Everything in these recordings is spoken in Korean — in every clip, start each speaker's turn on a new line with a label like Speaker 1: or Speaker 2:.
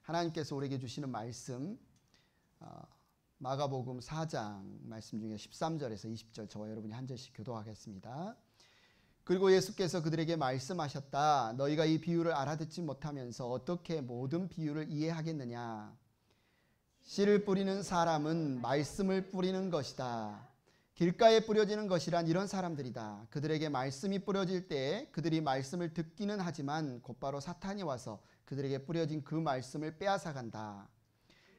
Speaker 1: 하나님께서 우리에게 주시는 말씀, 마가복음 4장 말씀 중에 13절에서 20절 저와 여러분이 한 절씩 교도하겠습니다. 그리고 예수께서 그들에게 말씀하셨다. 너희가 이 비유를 알아듣지 못하면서 어떻게 모든 비유를 이해하겠느냐. 씨를 뿌리는 사람은 말씀을 뿌리는 것이다. 길가에 뿌려지는 것이란 이런 사람들이다. 그들에게 말씀이 뿌려질 때 그들이 말씀을 듣기는 하지만 곧바로 사탄이 와서 그들에게 뿌려진 그 말씀을 빼앗아간다.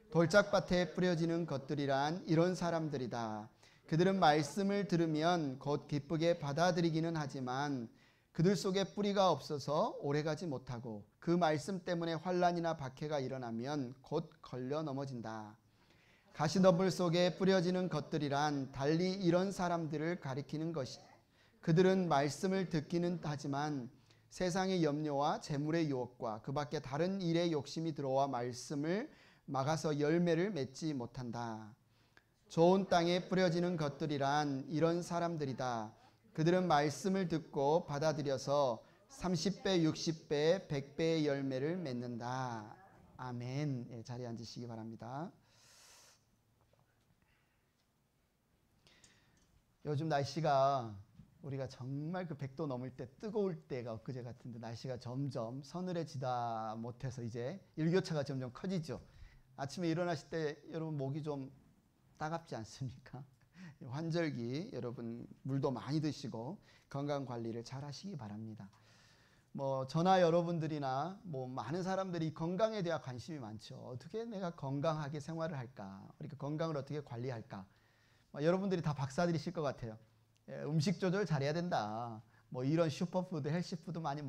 Speaker 1: 돌짝밭에 뿌려지는 것들이란 이런 사람들이다. 그들은 말씀을 들으면 곧 기쁘게 받아들이기는 하지만 그들 속에 뿌리가 없어서 오래가지 못하고 그 말씀 때문에 환난이나 박해가 일어나면 곧 걸려 넘어진다. 가시덤불 속에 뿌려지는 것들이란 달리 이런 사람들을 가리키는 것이 그들은 말씀을 듣기는 하지만 세상의 염려와 재물의 유혹과 그 밖에 다른 일의 욕심이 들어와 말씀을 막아서 열매를 맺지 못한다. 좋은 땅에 뿌려지는 것들이란 이런 사람들이다. 그들은 말씀을 듣고 받아들여서 30배, 60배, 100배의 열매를 맺는다. 아멘. 예, 자리에 앉으시기 바랍니다. 요즘 날씨가 우리가 정말 그 100도 넘을 때 뜨거울 때가 엊그제 같은데 날씨가 점점 서늘해지다 못해서 이제 일교차가 점점 커지죠. 아침에 일어나실 때 여러분 목이 좀 따갑지 않습니까? 환절기 여러분 물도 많이 드시고 건강 관리를 잘 하시기 바랍니다. 저나 여러분들이나 많은 사람들이 건강에 대한 관심이 많죠. 어떻게 내가 건강하게 생활을 할까? 우리가 건강을 어떻게 관리할까? 여러분들이 다 박사들이실 것 같아요. 음식 조절 잘해야 된다. 이런 슈퍼푸드, 헬시푸드 많이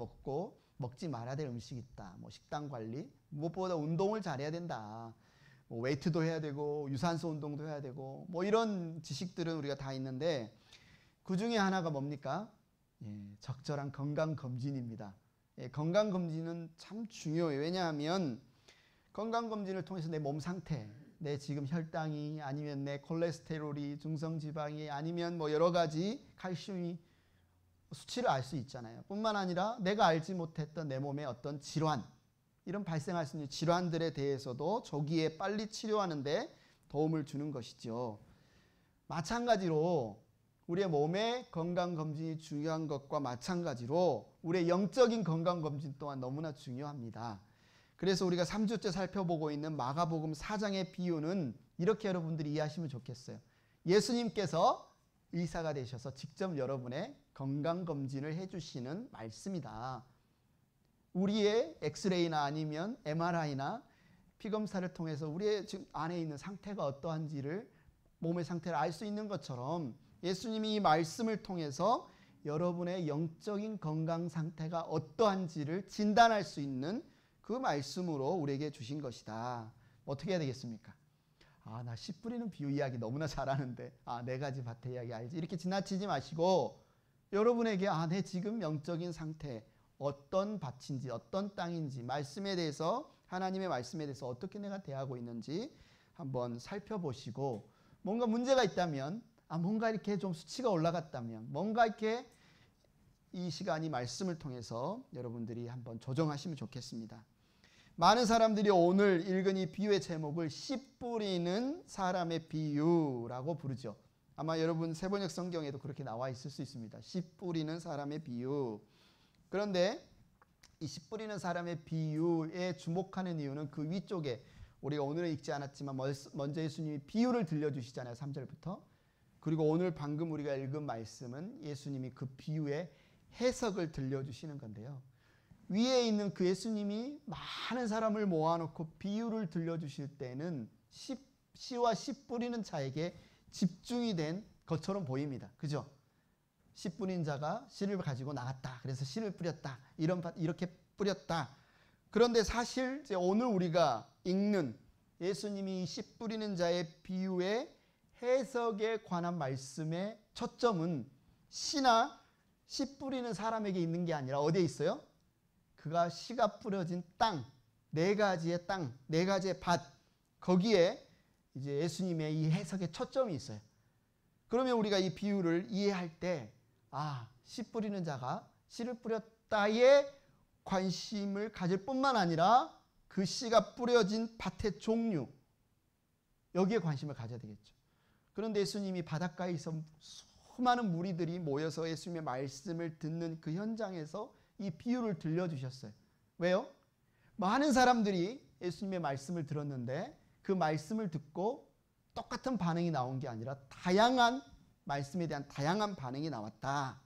Speaker 1: 먹지 말아야 될 음식이 있다. 식단 관리, 무엇보다 운동을 잘해야 된다. 웨이트도 해야 되고 유산소 운동도 해야 되고 이런 지식들은 우리가 다 있는데 그 중에 하나가 뭡니까? 적절한 건강검진입니다. 건강검진은 참 중요해요. 왜냐하면 건강검진을 통해서 내 몸 상태, 내 지금 혈당이 아니면 내 콜레스테롤이, 중성지방이 아니면 여러 가지 칼슘이 수치를 알 수 있잖아요. 뿐만 아니라 내가 알지 못했던 내 몸의 어떤 질환, 이런 발생할 수 있는 질환들에 대해서도 조기에 빨리 치료하는 데 도움을 주는 것이죠. 마찬가지로 우리의 몸의 건강검진이 중요한 것과 마찬가지로 우리의 영적인 건강검진 또한 너무나 중요합니다. 그래서 우리가 3주째 살펴보고 있는 마가복음 4장의 비유는 이렇게 여러분들이 이해하시면 좋겠어요. 예수님께서 의사가 되셔서 직접 여러분의 건강검진을 해주시는 말씀이다. 우리의 엑스레이나 아니면 MRI나 피검사를 통해서 우리의 지금 안에 있는 상태가 어떠한지를 몸의 상태를 알 수 있는 것처럼 예수님이 이 말씀을 통해서 여러분의 영적인 건강 상태가 어떠한지를 진단할 수 있는 그 말씀으로 우리에게 주신 것이다. 어떻게 해야 되겠습니까? 나 씨 뿌리는 비유 이야기 너무나 잘하는데 4가지 밭의 이야기 알지? 이렇게 지나치지 마시고 여러분에게 내 지금 영적인 상태 어떤 밭인지 어떤 땅인지 말씀에 대해서 하나님의 말씀에 대해서 어떻게 내가 대하고 있는지 한번 살펴보시고 뭔가 문제가 있다면 뭔가 이렇게 좀 수치가 올라갔다면 뭔가 이렇게 이 시간이 말씀을 통해서 여러분들이 한번 조정하시면 좋겠습니다. 많은 사람들이 오늘 읽은 이 비유의 제목을 씨 뿌리는 사람의 비유라고 부르죠. 아마 여러분 세번역 성경에도 그렇게 나와 있을 수 있습니다. 씨 뿌리는 사람의 비유. 그런데 이 씨 뿌리는 사람의 비유에 주목하는 이유는 그 위쪽에 우리가 오늘은 읽지 않았지만 먼저 예수님이 비유를 들려주시잖아요. 3절부터. 그리고 오늘 방금 우리가 읽은 말씀은 예수님이 그 비유의 해석을 들려주시는 건데요. 위에 있는 그 예수님이 많은 사람을 모아놓고 비유를 들려주실 때는 씨와 씨 뿌리는 자에게 집중이 된 것처럼 보입니다. 그죠? 씨 뿌린 자가 씨를 가지고 나갔다. 그래서 씨를 뿌렸다. 이렇게 뿌렸다. 그런데 사실 이제 오늘 우리가 읽는 예수님이 씨 뿌리는 자의 비유의 해석에 관한 말씀의 초점은 씨나 씨 뿌리는 사람에게 있는 게 아니라 어디에 있어요? 그가 씨가 뿌려진 땅, 4가지의 땅, 4가지의 밭, 거기에 이제 예수님의 이 해석의 초점이 있어요. 그러면 우리가 이 비유를 이해할 때 씨 뿌리는 자가 씨를 뿌렸다에 관심을 가질 뿐만 아니라 그 씨가 뿌려진 밭의 종류, 여기에 관심을 가져야 되겠죠. 그런데 예수님이 바닷가에서 수많은 무리들이 모여서 예수님의 말씀을 듣는 그 현장에서 이 비유를 들려주셨어요. 왜요? 많은 사람들이 예수님의 말씀을 들었는데 그 말씀을 듣고 똑같은 반응이 나온 게 아니라 다양한 말씀에 대한 다양한 반응이 나왔다.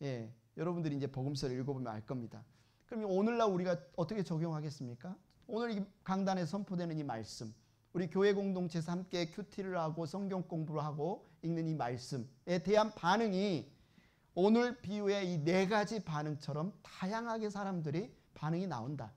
Speaker 1: 예, 여러분들이 이제 복음서를 읽어보면 알 겁니다. 그럼 오늘날 우리가 어떻게 적용하겠습니까? 오늘 이 강단에 선포되는 이 말씀, 우리 교회 공동체에서 함께 큐티를 하고 성경 공부를 하고 읽는 이 말씀에 대한 반응이 오늘 비유의 이 네 가지 반응처럼 다양하게 사람들이 반응이 나온다.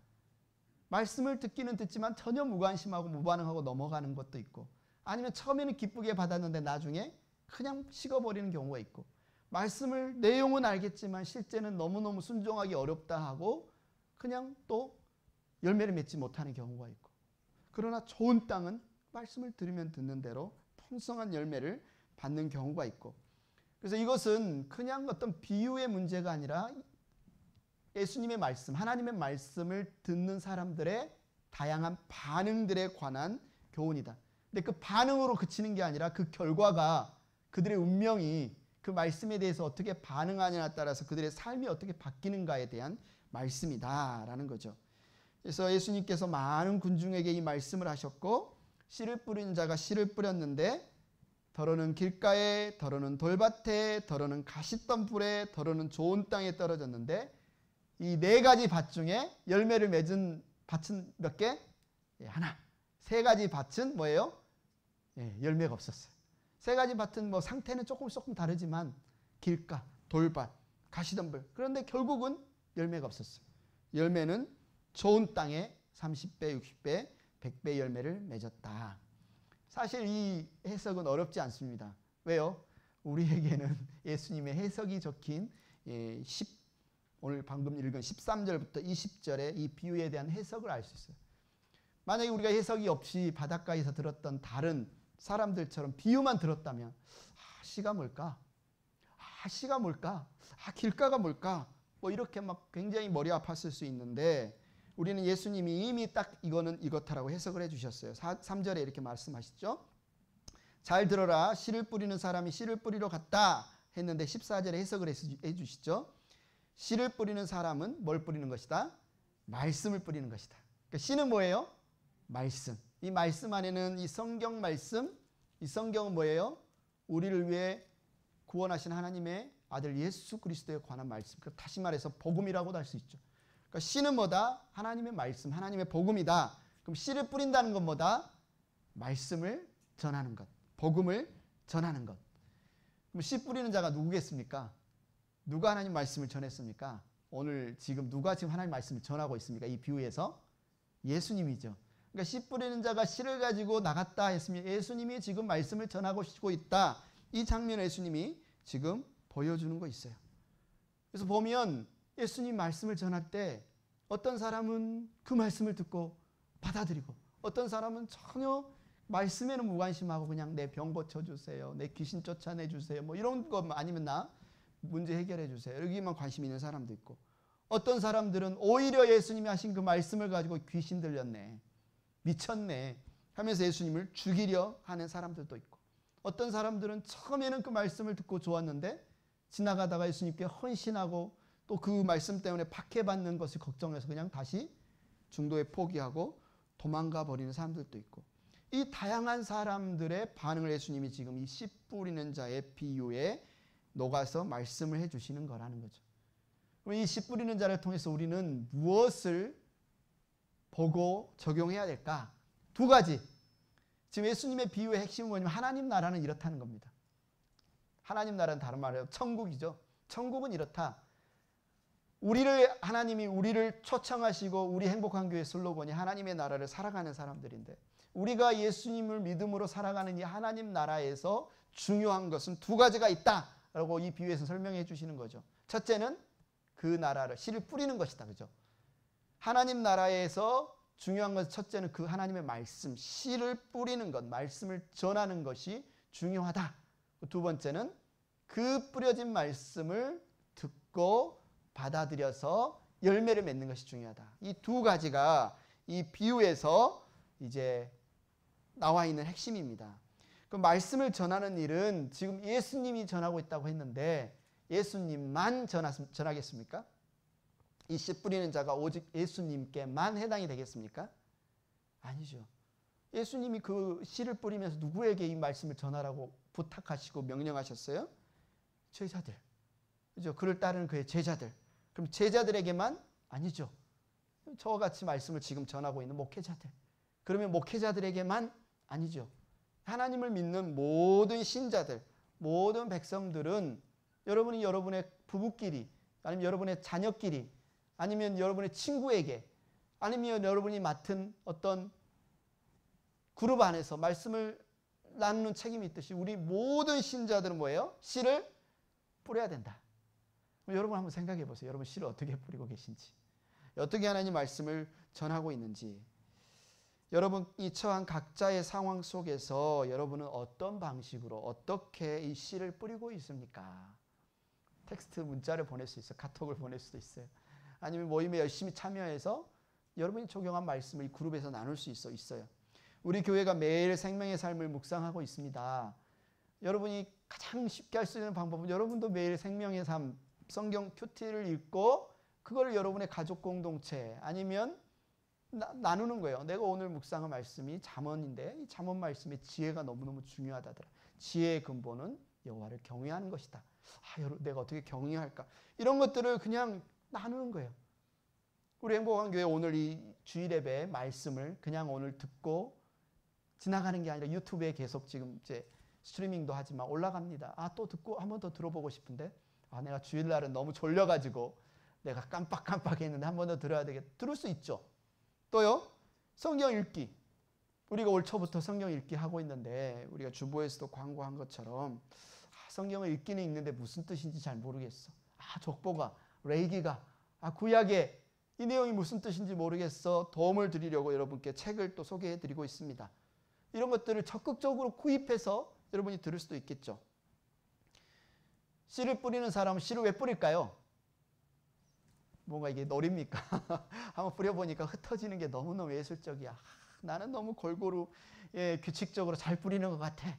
Speaker 1: 말씀을 듣기는 듣지만 전혀 무관심하고 무반응하고 넘어가는 것도 있고, 아니면 처음에는 기쁘게 받았는데 나중에 그냥 식어버리는 경우가 있고, 말씀을 내용은 알겠지만 실제는 너무너무 순종하기 어렵다 하고 그냥 또 열매를 맺지 못하는 경우가 있고, 그러나 좋은 땅은 말씀을 들으면 듣는 대로 풍성한 열매를 받는 경우가 있고, 그래서 이것은 그냥 어떤 비유의 문제가 아니라 예수님의 말씀, 하나님의 말씀을 듣는 사람들의 다양한 반응들에 관한 교훈이다. 근데 그 반응으로 그치는 게 아니라 그 결과가 그들의 운명이 그 말씀에 대해서 어떻게 반응하냐에 따라서 그들의 삶이 어떻게 바뀌는가에 대한 말씀이다라는 거죠. 그래서 예수님께서 많은 군중에게 이 말씀을 하셨고, 씨를 뿌리는 자가 씨를 뿌렸는데 더러는 길가에, 더러는 돌밭에, 더러는 가시덤불에, 더러는 좋은 땅에 떨어졌는데, 이 네 가지 밭 중에 열매를 맺은 밭은 몇 개? 하나. 세 가지 밭은 뭐예요? 열매가 없었어요. 세 가지 밭은 뭐 상태는 조금 다르지만 길가, 돌밭, 가시덤불. 그런데 결국은 열매가 없었어요. 열매는 좋은 땅에 30배, 60배, 100배 열매를 맺었다. 사실 이 해석은 어렵지 않습니다. 왜요? 우리에게는 예수님의 해석이 적힌 오늘 방금 읽은 13절부터 20절의 이 비유에 대한 해석을 알 수 있어요. 만약에 우리가 해석이 없이 바닷가에서 들었던 다른 사람들처럼 비유만 들었다면, 씨가 뭘까? 씨가 뭘까? 길가가 뭘까? 뭐 이렇게 막 굉장히 머리 아팠을 수 있는데, 우리는 예수님이 이미 딱 이거는 이렇다라고 해석을 해주셨어요. 3절에 이렇게 말씀하시죠. 잘 들어라. 씨를 뿌리는 사람이 씨를 뿌리러 갔다 했는데 14절에 해석을 해주시죠. 씨를 뿌리는 사람은 뭘 뿌리는 것이다? 말씀을 뿌리는 것이다. 그러니까 씨는 뭐예요? 말씀. 이 말씀 안에는 이 성경 말씀, 이 성경은 뭐예요? 우리를 위해 구원하신 하나님의 아들 예수 그리스도에 관한 말씀. 다시 말해서 복음이라고도 할 수 있죠. 그러니까 씨는 뭐다? 하나님의 말씀, 하나님의 복음이다. 그럼 씨를 뿌린다는 건 뭐다? 말씀을 전하는 것, 복음을 전하는 것. 그럼 씨 뿌리는 자가 누구겠습니까? 누가 하나님 말씀을 전했습니까? 오늘 지금 누가 지금 하나님 말씀을 전하고 있습니까? 이 비유에서 예수님이죠. 그러니까 씨 뿌리는 자가 씨를 가지고 나갔다 했으면 예수님이 지금 말씀을 전하고 있다. 이 장면을 예수님이 지금 보여주는 거 있어요. 그래서 보면 예수님 말씀을 전할 때 어떤 사람은 그 말씀을 듣고 받아들이고, 어떤 사람은 전혀 말씀에는 무관심하고 그냥 내 병 고쳐주세요, 내 귀신 쫓아내주세요, 뭐 이런 거 아니면 나 문제 해결해주세요, 여기만 관심 있는 사람도 있고, 어떤 사람들은 오히려 예수님이 하신 그 말씀을 가지고 귀신 들렸네, 미쳤네 하면서 예수님을 죽이려 하는 사람들도 있고, 어떤 사람들은 처음에는 그 말씀을 듣고 좋았는데 지나가다가 예수님께 헌신하고 또 그 말씀 때문에 박해받는 것을 걱정해서 그냥 다시 중도에 포기하고 도망가 버리는 사람들도 있고, 이 다양한 사람들의 반응을 예수님이 지금 이 씨 뿌리는 자의 비유에 녹아서 말씀을 해주시는 거라는 거죠. 그럼 이 씨 뿌리는 자를 통해서 우리는 무엇을 보고 적용해야 될까? 두 가지. 지금 예수님의 비유의 핵심은 뭐냐면 하나님 나라는 이렇다는 겁니다. 하나님 나라는 다른 말이에요. 천국이죠. 천국은 이렇다. 하나님이 우리를 초청하시고 우리 행복한 교회 슬로건이 하나님의 나라를 살아가는 사람들인데, 우리가 예수님을 믿음으로 살아가는 이 하나님 나라에서 중요한 것은 두 가지가 있다라고 이 비유에서 설명해 주시는 거죠. 첫째는 그 나라를 씨를 뿌리는 것이다. 그죠? 하나님 나라에서 중요한 것은 첫째는 그 하나님의 말씀, 씨를 뿌리는 것, 말씀을 전하는 것이 중요하다. 두 번째는 그 뿌려진 말씀을 듣고 받아들여서 열매를 맺는 것이 중요하다. 이 두 가지가 이 비유에서 이제 나와 있는 핵심입니다. 그 말씀을 전하는 일은 지금 예수님이 전하고 있다고 했는데 예수님만 전하겠습니까? 이 씨 뿌리는 자가 오직 예수님께만 해당이 되겠습니까? 아니죠. 예수님이 그 씨를 뿌리면서 누구에게 이 말씀을 전하라고 부탁하시고 명령하셨어요? 제자들. 그죠? 그를 따르는 그의 제자들. 그럼 제자들에게만? 아니죠. 저와 같이 말씀을 지금 전하고 있는 목회자들. 그러면 목회자들에게만? 아니죠. 하나님을 믿는 모든 신자들, 모든 백성들은 여러분이 여러분의 부부끼리, 아니면 여러분의 자녀끼리, 아니면 여러분의 친구에게, 아니면 여러분이 맡은 어떤 그룹 안에서 말씀을 나누는 책임이 있듯이 우리 모든 신자들은 뭐예요? 씨를 뿌려야 된다. 여러분 한번 생각해 보세요. 여러분 씨를 어떻게 뿌리고 계신지, 어떻게 하나님 말씀을 전하고 있는지. 여러분이 처한 각자의 상황 속에서 여러분은 어떤 방식으로 어떻게 이 씨를 뿌리고 있습니까? 텍스트 문자를 보낼 수 있어요. 카톡을 보낼 수도 있어요. 아니면 모임에 열심히 참여해서 여러분이 적용한 말씀을 이 그룹에서 나눌 수 있어요. 우리 교회가 매일 생명의 삶을 묵상하고 있습니다. 여러분이 가장 쉽게 할 수 있는 방법은 여러분도 매일 생명의 삶, 성경 큐티를 읽고 그걸 여러분의 가족 공동체 아니면 나누는 거예요. 내가 오늘 묵상한 말씀이 잠언인데 이 잠언 말씀의 지혜가 너무너무 중요하다더라. 지혜의 근본은 여호와를 경외하는 것이다. 여러분 내가 어떻게 경외할까? 이런 것들을 그냥 나누는 거예요. 우리 행복한 교회 오늘 이 주일 예배 말씀을 그냥 오늘 듣고 지나가는 게 아니라 유튜브에 계속 지금 이제 스트리밍도 하지만 올라갑니다. 또 듣고 한 번 더 들어보고 싶은데 내가 주일날은 너무 졸려가지고 내가 깜빡했는데 한 번 더 들어야 되겠다. 들을 수 있죠. 또요, 성경 읽기. 우리가 올 초부터 성경 읽기 하고 있는데 우리가 주보에서도 광고한 것처럼 성경을 읽기는 읽는데 무슨 뜻인지 잘 모르겠어. 족보가, 레이기가, 구약에 이 내용이 무슨 뜻인지 모르겠어. 도움을 드리려고 여러분께 책을 또 소개해 드리고 있습니다. 이런 것들을 적극적으로 구입해서 여러분이 들을 수도 있겠죠. 씨를 뿌리는 사람은 씨를 왜 뿌릴까요? 뭔가 이게 놀입니까? 한번 뿌려보니까 흩어지는 게 너무너무 예술적이야. 나는 너무 골고루 규칙적으로 잘 뿌리는 것 같아.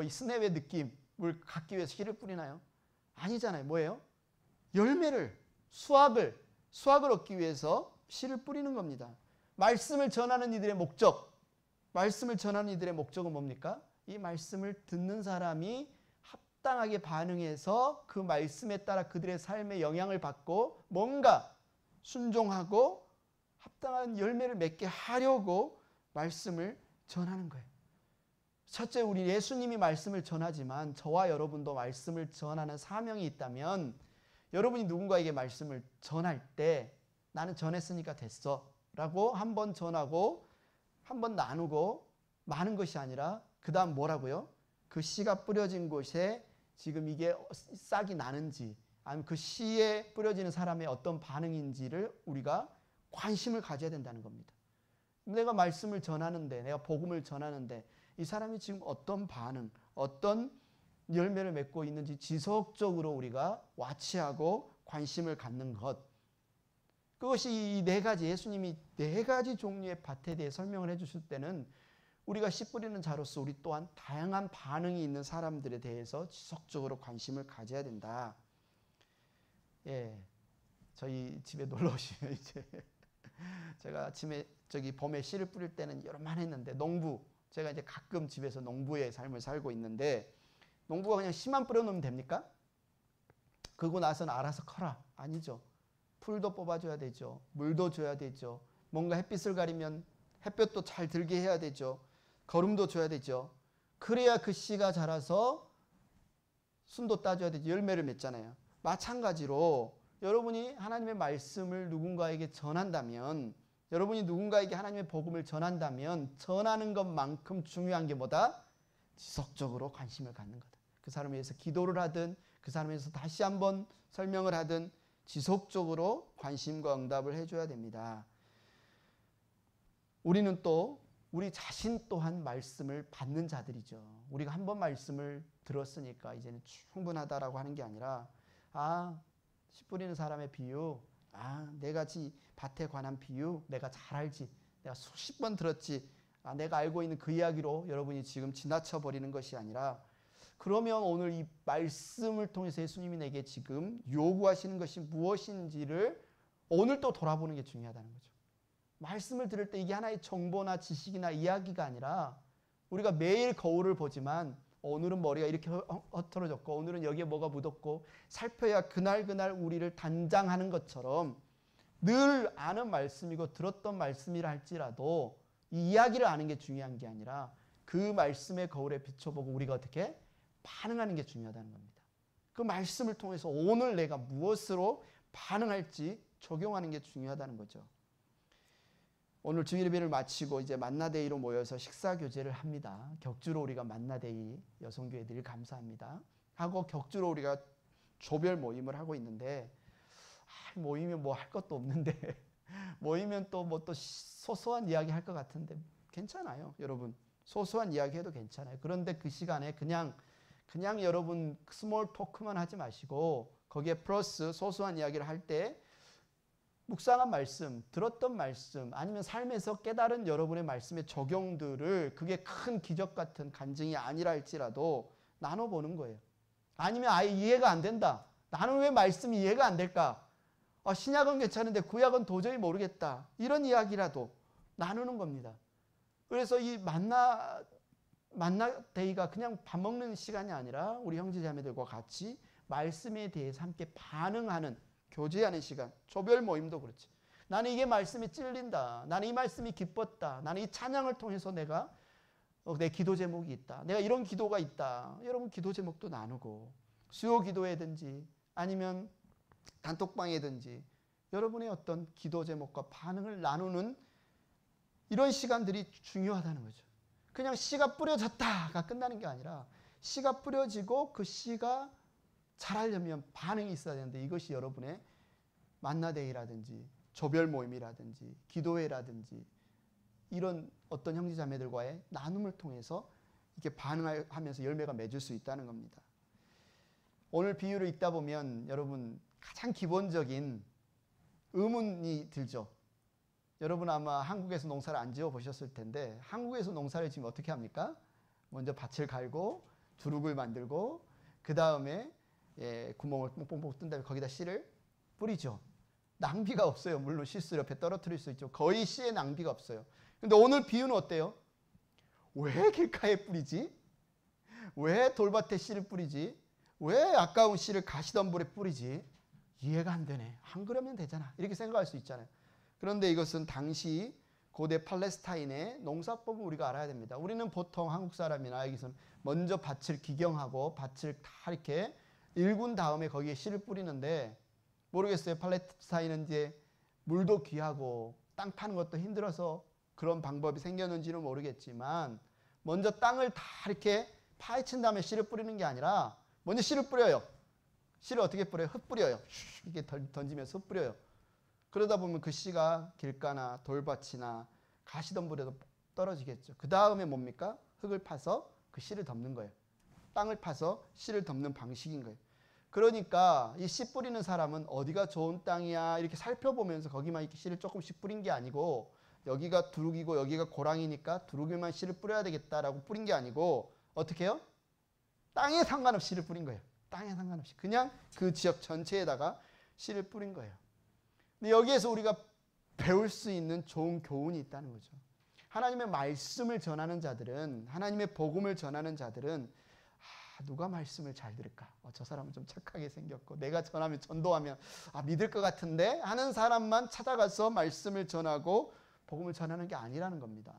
Speaker 1: 이 스냅의 느낌을 갖기 위해서 씨를 뿌리나요? 아니잖아요. 뭐예요? 열매를, 수확을 얻기 위해서 씨를 뿌리는 겁니다. 말씀을 전하는 이들의 목적은 뭡니까? 이 말씀을 듣는 사람이 합당하게 반응해서 그 말씀에 따라 그들의 삶에 영향을 받고 뭔가 순종하고 합당한 열매를 맺게 하려고 말씀을 전하는 거예요. 첫째, 우리 예수님이 말씀을 전하지만 저와 여러분도 말씀을 전하는 사명이 있다면 여러분이 누군가에게 말씀을 전할 때 나는 전했으니까 됐어 라고 한 번 전하고 한 번 나누고 많은 것이 아니라 그 다음 뭐라고요? 그 씨가 뿌려진 곳에 지금 이게 싹이 나는지 아니면 그 씨에 뿌려지는 사람의 어떤 반응인지를 우리가 관심을 가져야 된다는 겁니다. 내가 말씀을 전하는데, 내가 복음을 전하는데 이 사람이 지금 어떤 반응, 어떤 열매를 맺고 있는지 지속적으로 우리가 와치하고 관심을 갖는 것. 그것이 이 네 가지, 예수님이 네 가지 종류의 밭에 대해 설명을 해주실 때는 우리가 씨 뿌리는 자로서 우리 또한 다양한 반응이 있는 사람들에 대해서 지속적으로 관심을 가져야 된다. 저희 집에 놀러 오시면 이제 제가 아침에 봄에 씨를 뿌릴 때는 여러 만 했는데 제가 이제 가끔 집에서 농부의 삶을 살고 있는데 농부가 그냥 씨만 뿌려놓으면 됩니까? 그러고 나서는 알아서 커라. 아니죠. 풀도 뽑아줘야 되죠. 물도 줘야 되죠. 뭔가 햇빛을 가리면 햇볕도 잘 들게 해야 되죠. 거름도 줘야 되죠. 그래야 그 씨가 자라서 순도 따줘야 되죠. 열매를 맺잖아요. 마찬가지로 여러분이 하나님의 말씀을 누군가에게 전한다면, 여러분이 누군가에게 하나님의 복음을 전한다면 전하는 것만큼 중요한 게 뭐다? 지속적으로 관심을 갖는 거다. 그 사람에 대해서 기도를 하든 그 사람에 대해서 다시 한번 설명을 하든 지속적으로 관심과 응답을 해줘야 됩니다. 우리는 또 우리 자신 또한 말씀을 받는 자들이죠. 우리가 한 번 말씀을 들었으니까 이제는 충분하다라고 하는 게 아니라 씨 뿌리는 사람의 비유, 네 가지 밭에 관한 비유 내가 잘 알지. 내가 수십 번 들었지. 내가 알고 있는 그 이야기로 여러분이 지금 지나쳐 버리는 것이 아니라, 그러면 오늘 이 말씀을 통해서 예수님이 내게 지금 요구하시는 것이 무엇인지를 오늘 또 돌아보는 게 중요하다는 거죠. 말씀을 들을 때 이게 하나의 정보나 지식이나 이야기가 아니라, 우리가 매일 거울을 보지만 오늘은 머리가 이렇게 흐트러졌고 오늘은 여기에 뭐가 묻었고 살펴야 그날 우리를 단장하는 것처럼, 늘 아는 말씀이고 들었던 말씀이라 할지라도 이 이야기를 아는 게 중요한 게 아니라 그 말씀의 거울에 비춰보고 우리가 어떻게 반응하는 게 중요하다는 겁니다. 그 말씀을 통해서 오늘 내가 무엇으로 반응할지 적용하는 게 중요하다는 거죠. 오늘 주일예배를 마치고 이제 만나데이로 모여서 식사 교제를 합니다. 격주로 우리가 만나데이 여성교회들 감사합니다 하고 격주로 우리가 조별 모임을 하고 있는데, 모이면 뭐 할 것도 없는데 모이면 또 뭐 또 소소한 이야기 할 것 같은데 괜찮아요. 여러분 소소한 이야기 해도 괜찮아요. 그런데 그 시간에 그냥 여러분 스몰 토크만 하지 마시고 거기에 플러스 소소한 이야기를 할 때 묵상한 말씀, 들었던 말씀, 아니면 삶에서 깨달은 여러분의 말씀의 적용들을, 그게 큰 기적 같은 간증이 아니라 할지라도 나눠보는 거예요. 아니면 아예 이해가 안 된다. 나는 왜 말씀이 이해가 안 될까? 신약은 괜찮은데 구약은 도저히 모르겠다. 이런 이야기라도 나누는 겁니다. 그래서 이 만나데이가 그냥 밥 먹는 시간이 아니라 우리 형제자매들과 같이 말씀에 대해서 함께 반응하는, 교제하는 시간. 조별 모임도 그렇지. 나는 이게 말씀이 찔린다. 나는 이 말씀이 기뻤다. 나는 이 찬양을 통해서 내가 내 기도 제목이 있다. 내가 이런 기도가 있다. 여러분 기도 제목도 나누고, 수요 기도회든지 아니면 단톡방이든지 여러분의 어떤 기도 제목과 반응을 나누는 이런 시간들이 중요하다는 거죠. 그냥 씨가 뿌려졌다가 끝나는 게 아니라 씨가 뿌려지고 그 씨가 자라려면 반응이 있어야 되는데, 이것이 여러분의 만나데이라든지 조별 모임이라든지 기도회라든지 이런 어떤 형제자매들과의 나눔을 통해서 이렇게 반응하면서 열매가 맺을 수 있다는 겁니다. 오늘 비유를 읽다 보면 여러분 가장 기본적인 의문이 들죠. 여러분 아마 한국에서 농사를 안 지어 보셨을 텐데, 한국에서 농사를 지면 어떻게 합니까? 먼저 밭을 갈고 두룩을 만들고 그 다음에 구멍을 뽕뽕뽕 뜬 다음에 거기다 씨를 뿌리죠. 낭비가 없어요. 물론 실수로 옆에 떨어뜨릴 수 있죠. 거의 씨에 낭비가 없어요. 근데 오늘 비유는 어때요? 왜 길가에 뿌리지? 왜 돌밭에 씨를 뿌리지? 왜 아까운 씨를 가시덤불에 뿌리지? 이해가 안 되네. 안 그러면 되잖아. 이렇게 생각할 수 있잖아요. 그런데 이것은 당시 고대 팔레스타인의 농사법을 우리가 알아야 됩니다. 우리는 보통 한국 사람이나 여기서는 먼저 밭을 기경하고 밭을 다 이렇게 일군 다음에 거기에 씨를 뿌리는데, 모르겠어요. 팔레스타인은 이제 물도 귀하고 땅 파는 것도 힘들어서 그런 방법이 생겼는지는 모르겠지만, 먼저 땅을 다 이렇게 파헤친 다음에 씨를 뿌리는 게 아니라 먼저 씨를 뿌려요. 씨를 어떻게 뿌려요? 흙 뿌려요. 이렇게 던지면서 흙 뿌려요. 그러다 보면 그 씨가 길가나 돌밭이나 가시덤불에도 떨어지겠죠. 그 다음에 뭡니까? 흙을 파서 그 씨를 덮는 거예요. 땅을 파서 씨를 덮는 방식인 거예요. 그러니까 이 씨 뿌리는 사람은 어디가 좋은 땅이야 이렇게 살펴보면서 거기만 이렇게 씨를 조금씩 뿌린 게 아니고, 여기가 두룩이고 여기가 고랑이니까 두룩에만 씨를 뿌려야 되겠다라고 뿌린 게 아니고, 어떻게 해요? 땅에 상관없이 씨를 뿌린 거예요. 땅에 상관없이 그냥 그 지역 전체에다가 씨를 뿌린 거예요. 근데 여기에서 우리가 배울 수 있는 좋은 교훈이 있다는 거죠. 하나님의 말씀을 전하는 자들은, 하나님의 복음을 전하는 자들은 누가 말씀을 잘 들을까? 저 사람은 좀 착하게 생겼고 내가 전하면 전도하면 믿을 것 같은데 하는 사람만 찾아가서 말씀을 전하고 복음을 전하는 게 아니라는 겁니다.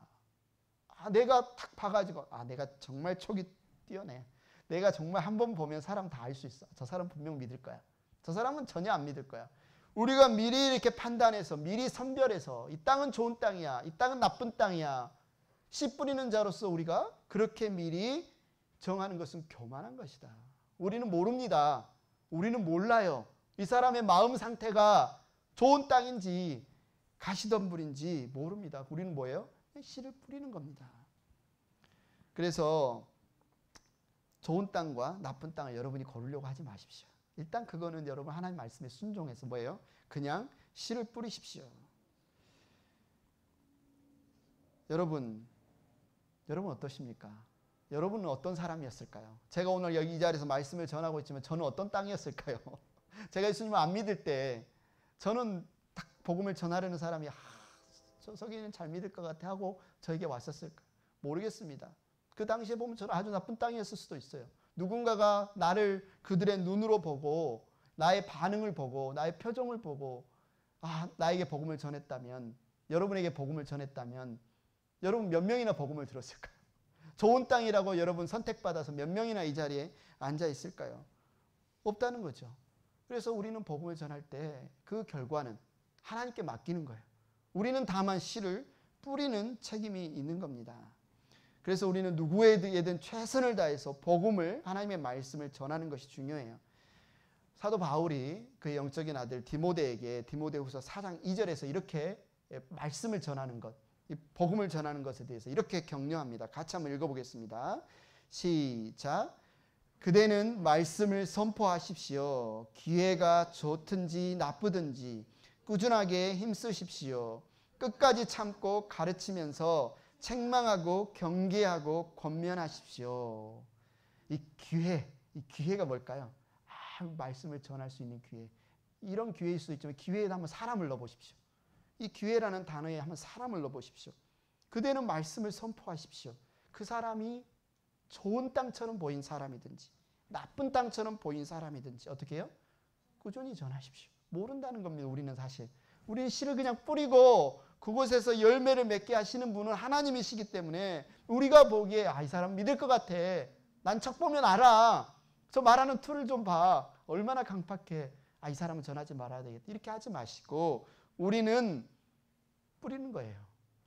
Speaker 1: 내가 탁 봐가지고 내가 정말 촉이 뛰어내. 내가 정말 한번 보면 사람 다 알 수 있어. 저 사람 분명 믿을 거야. 저 사람은 전혀 안 믿을 거야. 우리가 미리 이렇게 판단해서 미리 선별해서 이 땅은 좋은 땅이야. 이 땅은 나쁜 땅이야. 씨 뿌리는 자로서 우리가 그렇게 미리 정하는 것은 교만한 것이다. 우리는 모릅니다. 우리는 몰라요. 이 사람의 마음 상태가 좋은 땅인지 가시덤불인지 모릅니다. 우리는 뭐예요? 씨를 뿌리는 겁니다. 그래서 좋은 땅과 나쁜 땅을 여러분이 고르려고 하지 마십시오. 일단 그거는 여러분 하나님 말씀에 순종해서 뭐예요? 그냥 씨를 뿌리십시오. 여러분 어떠십니까? 여러분은 어떤 사람이었을까요? 제가 오늘 여기 이 자리에서 말씀을 전하고 있지만 저는 어떤 땅이었을까요? 제가 예수님을 안 믿을 때 저는 딱 복음을 전하려는 사람이 저 석이는 잘 믿을 것 같아 하고 저에게 왔었을까? 모르겠습니다. 그 당시에 보면 저는 아주 나쁜 땅이었을 수도 있어요. 누군가가 나를 그들의 눈으로 보고 나의 반응을 보고 나의 표정을 보고 나에게 복음을 전했다면, 여러분에게 복음을 전했다면 여러분 몇 명이나 복음을 들었을까요? 좋은 땅이라고 여러분 선택받아서 몇 명이나 이 자리에 앉아 있을까요? 없다는 거죠. 그래서 우리는 복음을 전할 때 그 결과는 하나님께 맡기는 거예요. 우리는 다만 씨를 뿌리는 책임이 있는 겁니다. 그래서 우리는 누구에게든 최선을 다해서 복음을, 하나님의 말씀을 전하는 것이 중요해요. 사도 바울이 그의 영적인 아들 디모데에게 디모데후서 4장 2절에서 이렇게 말씀을 전하는 것, 이 복음을 전하는 것에 대해서 이렇게 격려합니다. 같이 한번 읽어보겠습니다. 시작. 그대는 말씀을 선포하십시오. 기회가 좋든지 나쁘든지 꾸준하게 힘쓰십시오. 끝까지 참고 가르치면서 책망하고 경계하고 권면하십시오. 이 기회가 뭘까요? 말씀을 전할 수 있는 기회. 이런 기회일 수도 있지만 기회에다 한번 사람을 넣어보십시오. 이 기회라는 단어에 한번 사람을 넣어보십시오. 그대는 말씀을 선포하십시오. 그 사람이 좋은 땅처럼 보인 사람이든지 나쁜 땅처럼 보인 사람이든지 어떻게 해요? 꾸준히 전하십시오. 모른다는 겁니다. 우리는 사실. 우리는 씨를 그냥 뿌리고 그곳에서 열매를 맺게 하시는 분은 하나님이시기 때문에 우리가 보기에 이 사람 믿을 것 같아. 난 척 보면 알아. 저 말하는 툴을 좀 봐. 얼마나 강팍해. 이 사람은 전하지 말아야 되겠다. 이렇게 하지 마시고 우리는 뿌리는 거예요.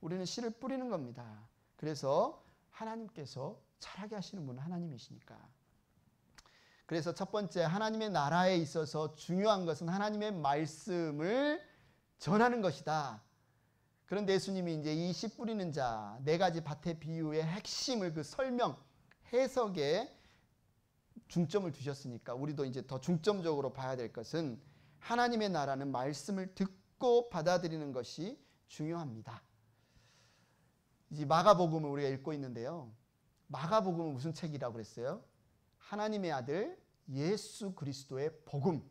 Speaker 1: 우리는 씨를 뿌리는 겁니다. 그래서 하나님께서 잘하게 하시는 분은 하나님이시니까. 그래서 첫 번째, 하나님의 나라에 있어서 중요한 것은 하나님의 말씀을 전하는 것이다. 그런데 예수님이 이제 이 씨 뿌리는 자, 네 가지 밭의 비유의 핵심을 그 설명, 해석에 중점을 두셨으니까 우리도 이제 더 중점적으로 봐야 될 것은 하나님의 나라는 말씀을 듣고 받아들이는 것이 중요합니다. 이제 마가복음을 우리가 읽고 있는데요. 마가복음은 무슨 책이라고 그랬어요? 하나님의 아들 예수 그리스도의 복음.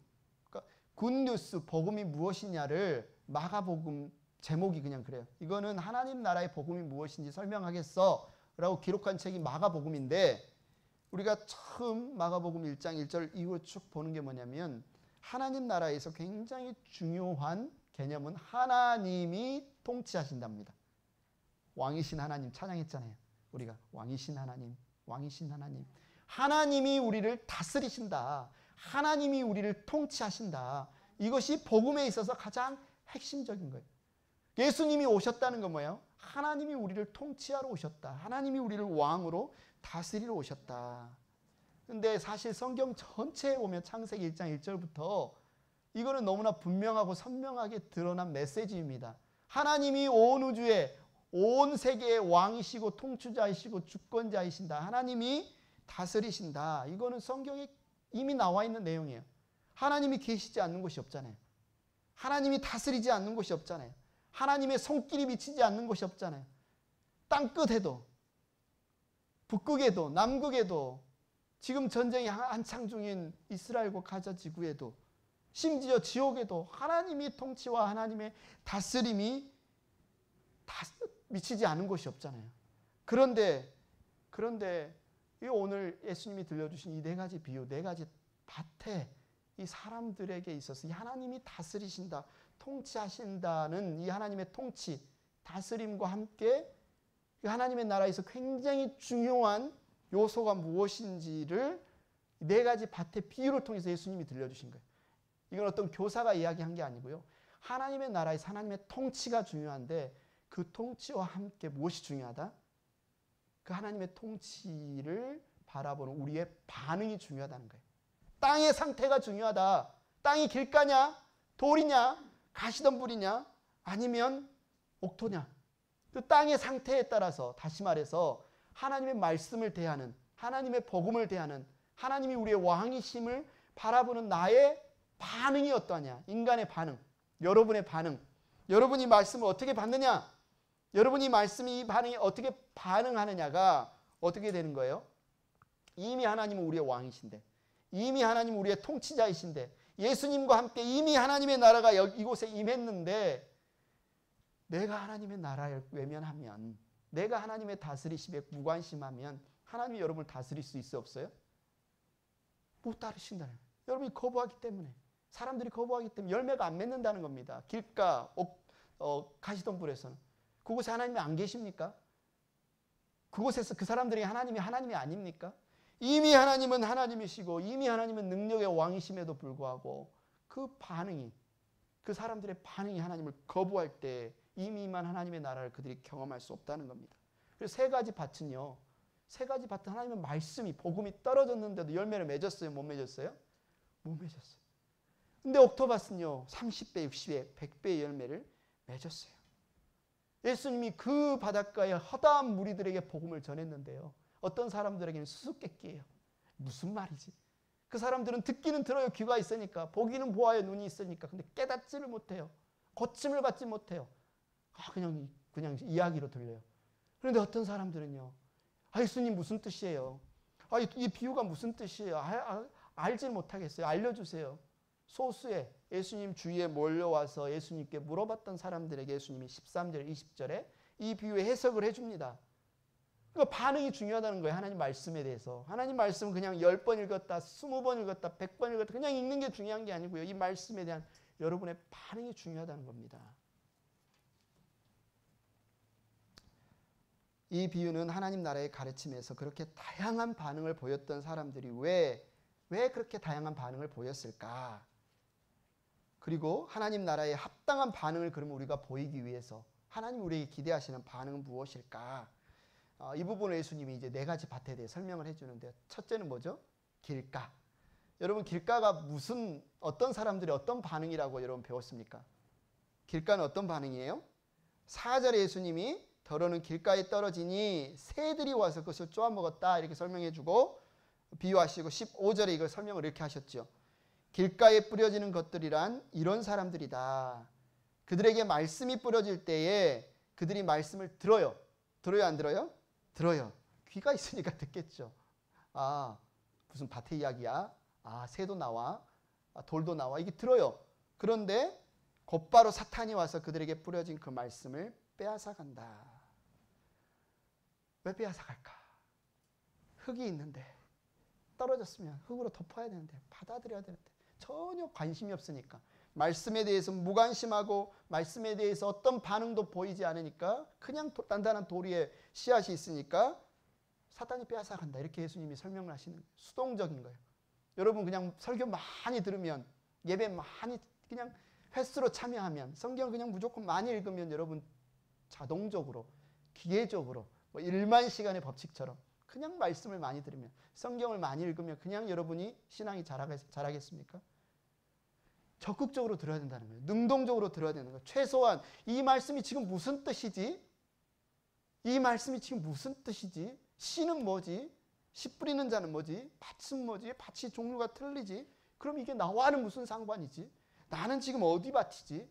Speaker 1: 그러니까 굿뉴스, 복음이 무엇이냐를 마가복음 제목이 그냥 그래요. 이거는 하나님 나라의 복음이 무엇인지 설명하겠어 라고 기록한 책이 마가복음인데, 우리가 처음 마가복음 1장 1절 이후로 쭉 보는 게 뭐냐면 하나님 나라에서 굉장히 중요한 개념은 하나님이 통치하신답니다. 왕이신 하나님 찬양했잖아요. 우리가 왕이신 하나님, 왕이신 하나님. 하나님이 우리를 다스리신다. 하나님이 우리를 통치하신다. 이것이 복음에 있어서 가장 핵심적인 거예요. 예수님이 오셨다는 건 뭐예요? 하나님이 우리를 통치하러 오셨다. 하나님이 우리를 왕으로 다스리러 오셨다. 근데 사실 성경 전체에 보면 창세기 1장 1절부터 이거는 너무나 분명하고 선명하게 드러난 메시지입니다. 하나님이 온 우주에, 온 세계의 왕이시고 통치자이시고 주권자이신다. 하나님이 다스리신다. 이거는 성경에 이미 나와 있는 내용이에요. 하나님이 계시지 않는 곳이 없잖아요. 하나님이 다스리지 않는 곳이 없잖아요. 하나님의 손길이 미치지 않는 곳이 없잖아요. 땅끝에도, 북극에도, 남극에도, 지금 전쟁이 한창 중인 이스라엘과 가자 지구에도, 심지어 지옥에도 하나님이 통치와 하나님의 다스림이 미치지 않은 곳이 없잖아요. 그런데 오늘 예수님이 들려주신 이 네 가지 비유, 네 가지 밭에 이 사람들에게 있어서 이 하나님이 다스리신다, 통치하신다는 이 하나님의 통치, 다스림과 함께 이 하나님의 나라에서 굉장히 중요한 요소가 무엇인지를 네 가지 밭의 비유를 통해서 예수님이 들려주신 거예요. 이건 어떤 교사가 이야기한 게 아니고요. 하나님의 나라에서 하나님의 통치가 중요한데 그 통치와 함께 무엇이 중요하다? 그 하나님의 통치를 바라보는 우리의 반응이 중요하다는 거예요. 땅의 상태가 중요하다. 땅이 길가냐? 돌이냐? 가시덤불이냐? 아니면 옥토냐? 그 땅의 상태에 따라서, 다시 말해서 하나님의 말씀을 대하는, 하나님의 복음을 대하는, 하나님이 우리의 왕이심을 바라보는 나의 반응이 어떠하냐? 인간의 반응, 여러분의 반응. 여러분이 말씀을 어떻게 받느냐? 여러분이 말씀이 이 반응이 어떻게 반응하느냐가 어떻게 되는 거예요? 이미 하나님은 우리의 왕이신데, 이미 하나님은 우리의 통치자이신데, 예수님과 함께 이미 하나님의 나라가 이곳에 임했는데, 내가 하나님의 나라를 외면하면, 내가 하나님의 다스리심에 무관심하면 하나님이 여러분을 다스릴 수 있어 없어요? 못 다루신다는 거예요. 여러분이 거부하기 때문에, 사람들이 거부하기 때문에 열매가 안 맺는다는 겁니다. 길가, 가시덤불에서는. 그곳에 하나님이 안 계십니까? 그곳에서 그 사람들이 하나님이 아닙니까? 이미 하나님은 하나님이시고 이미 하나님은 능력의 왕이심에도 불구하고 그 반응이, 그 사람들의 반응이 하나님을 거부할 때 이미 임한 하나님의 나라를 그들이 경험할 수 없다는 겁니다. 그래서 세 가지 밭은요, 세 가지 밭은 하나님의 말씀이, 복음이 떨어졌는데도 열매를 맺었어요? 못 맺었어요? 못 맺었어요. 근데 옥토밭은요, 30배, 60배, 100배의 열매를 맺었어요. 예수님이 그 바닷가에 허다한 무리들에게 복음을 전했는데요, 어떤 사람들에게는 수수께끼예요. 무슨 말이지? 그 사람들은 듣기는 들어요. 귀가 있으니까. 보기는 보아요. 눈이 있으니까. 근데 깨닫지를 못해요. 고침을 받지 못해요. 그냥 이야기로 들려요. 그런데 어떤 사람들은요, 예수님 무슨 뜻이에요? 이 비유가 무슨 뜻이에요? 알지 못하겠어요. 알려주세요. 소수의 예수님 주위에 몰려와서 예수님께 물어봤던 사람들에게 예수님이 13절, 20절에 이 비유의 해석을 해줍니다. 그러니까 반응이 중요하다는 거예요. 하나님 말씀에 대해서. 하나님 말씀은 그냥 10번 읽었다, 20번 읽었다, 100번 읽었다, 그냥 읽는 게 중요한 게 아니고요. 이 말씀에 대한 여러분의 반응이 중요하다는 겁니다. 이 비유는 하나님 나라의 가르침에서 그렇게 다양한 반응을 보였던 사람들이 왜 그렇게 다양한 반응을 보였을까? 그리고 하나님 나라에 합당한 반응을 그러면 우리가 보이기 위해서 하나님 우리에게 기대하시는 반응은 무엇일까? 이 부분을 예수님이 이제 네 가지 밭에 대해 설명을 해주는데, 첫째는 뭐죠? 길가. 여러분, 길가가 어떤 사람들이 어떤 반응이라고 여러분 배웠습니까? 길가는 어떤 반응이에요? 4절에 예수님이 더러는 길가에 떨어지니 새들이 와서 그것을 쪼아먹었다 이렇게 설명해주고 비유하시고, 15절에 이걸 설명을 이렇게 하셨죠. 길가에 뿌려지는 것들이란 이런 사람들이다. 그들에게 말씀이 뿌려질 때에 그들이 말씀을 들어요. 들어요, 안 들어요? 들어요. 귀가 있으니까 듣겠죠. 무슨 밭의 이야기야? 새도 나와. 돌도 나와. 이게 들어요. 그런데 곧바로 사탄이 와서 그들에게 뿌려진 그 말씀을 빼앗아간다. 왜 빼앗아갈까? 흙이 있는데, 떨어졌으면 흙으로 덮어야 되는데, 받아들여야 되는데 전혀 관심이 없으니까, 말씀에 대해서 무관심하고 말씀에 대해서 어떤 반응도 보이지 않으니까, 그냥 단단한 돌 위에 씨앗이 있으니까 사탄이 빼앗아간다. 이렇게 예수님이 설명을 하시는 거예요. 수동적인 거예요. 여러분, 그냥 설교 많이 들으면, 예배 많이 그냥 횟수로 참여하면, 성경을 그냥 무조건 많이 읽으면 여러분 자동적으로, 기계적으로 1만 시간의 법칙처럼 그냥 말씀을 많이 들으면, 성경을 많이 읽으면 그냥 여러분이 신앙이 자라겠습니까? 적극적으로 들어야 된다는 거예요. 능동적으로 들어야 되는 거예요. 최소한 이 말씀이 지금 무슨 뜻이지? 이 말씀이 지금 무슨 뜻이지? 씨는 뭐지? 씨 뿌리는 자는 뭐지? 밭은 뭐지? 밭이 종류가 틀리지? 그럼 이게 나와는 무슨 상관이지? 나는 지금 어디 밭이지?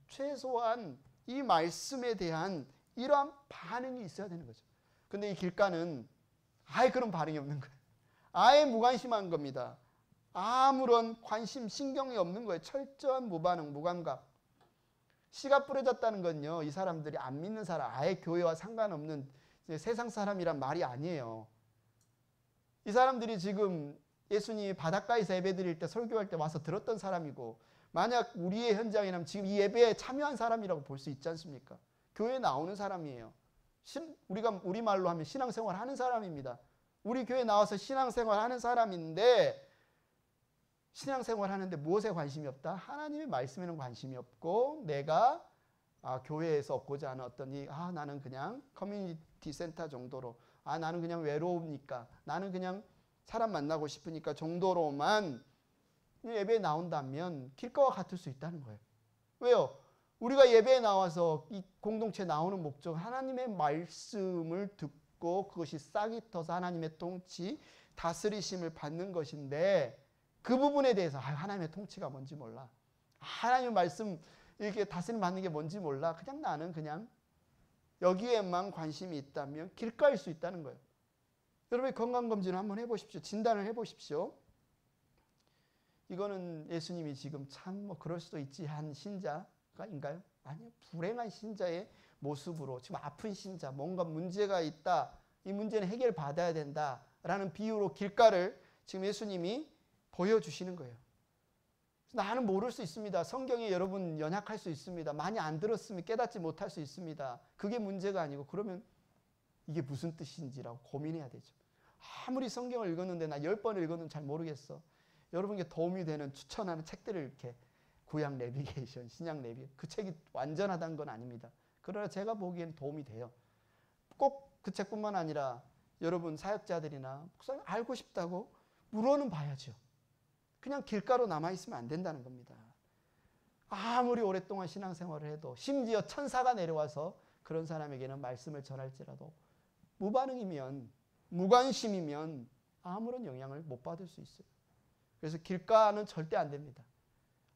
Speaker 1: 최소한 이 말씀에 대한 이러한 반응이 있어야 되는 거죠. 근데 이 길가는 아예 그런 반응이 없는 거예요. 아예 무관심한 겁니다. 아무런 관심, 신경이 없는 거예요. 철저한 무반응, 무감각. 씨가 뿌려졌다는 건요, 이 사람들이 안 믿는 사람, 아예 교회와 상관없는 세상 사람이란 말이 아니에요. 이 사람들이 지금 예수님이 바닷가에서 예배 드릴 때, 설교할 때 와서 들었던 사람이고, 만약 우리의 현장이라면 지금 이 예배에 참여한 사람이라고 볼 수 있지 않습니까? 교회에 나오는 사람이에요. 우리가 우리말로 하면 신앙생활 하는 사람입니다. 우리 교회에 나와서 신앙생활 하는 사람인데, 신앙생활 하는데 무엇에 관심이 없다? 하나님의 말씀에는 관심이 없고, 내가 교회에서 얻고자 하는 어떤 나는 그냥 커뮤니티 센터 정도로, 나는 그냥 외로우니까, 나는 그냥 사람 만나고 싶으니까 정도로만 예배에 나온다면 길가와 같을 수 있다는 거예요. 왜요? 우리가 예배에 나와서 이 공동체에 나오는 목적은 하나님의 말씀을 듣고 그것이 싹이 터서 하나님의 통치, 다스리심을 받는 것인데, 그 부분에 대해서 하나님의 통치가 뭔지 몰라. 하나님의 말씀 이렇게 다스림 받는 게 뭔지 몰라. 그냥 나는 그냥 여기에만 관심이 있다면 길가일 수 있다는 거예요. 여러분이 건강검진을 한번 해보십시오. 진단을 해보십시오. 이거는 예수님이 지금 참 뭐 그럴 수도 있지 한 신자가인가요? 아니요. 불행한 신자의 모습으로 지금 아픈 신자, 뭔가 문제가 있다. 이 문제는 해결받아야 된다라는 비유로 길가를 지금 예수님이 보여주시는 거예요. 나는 모를 수 있습니다. 성경에 여러분 연약할 수 있습니다. 많이 안 들었으면 깨닫지 못할 수 있습니다. 그게 문제가 아니고 그러면 이게 무슨 뜻인지라고 고민해야 되죠. 아무리 성경을 읽었는데 나 10번 읽었는데 잘 모르겠어. 여러분에게 도움이 되는 추천하는 책들을 이렇게 구약 내비게이션, 신약 내비 그 책이 완전하다는 건 아닙니다. 그러나 제가 보기엔 도움이 돼요. 꼭 그 책뿐만 아니라 여러분 사역자들이나 목사님 알고 싶다고 물어는 봐야죠. 그냥 길가로 남아있으면 안 된다는 겁니다. 아무리 오랫동안 신앙생활을 해도 심지어 천사가 내려와서 그런 사람에게는 말씀을 전할지라도 무반응이면 무관심이면 아무런 영향을 못 받을 수 있어요. 그래서 길가는 절대 안 됩니다.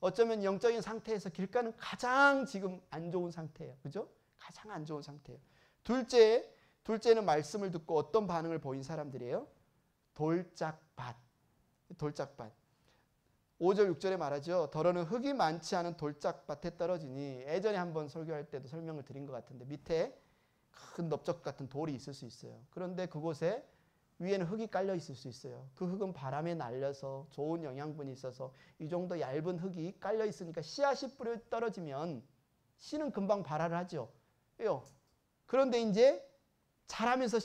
Speaker 1: 어쩌면 영적인 상태에서 길가는 가장 지금 안 좋은 상태예요. 그죠? 가장 안 좋은 상태예요. 둘째는 말씀을 듣고 어떤 반응을 보인 사람들이에요? 돌짝밭. 5절 6절에 말하죠. 더러는 흙이 많지 않은 돌짝밭에 떨어지니 예전에 한번 설교할 때도 설명을 드린 것 같은데 밑에 큰 넓적 같은 돌이 있을 수 있어요. 그런데 그곳에 위에는 흙이 깔려 있을 수 있어요. 그 흙은 바람에 날려서 좋은 영양분이 있어서 이 정도 얇은 흙이 깔려 있으니까 씨앗이 뿌려 떨어지면 씨는 금방 발화를 하죠. 그런데 이제 자라면서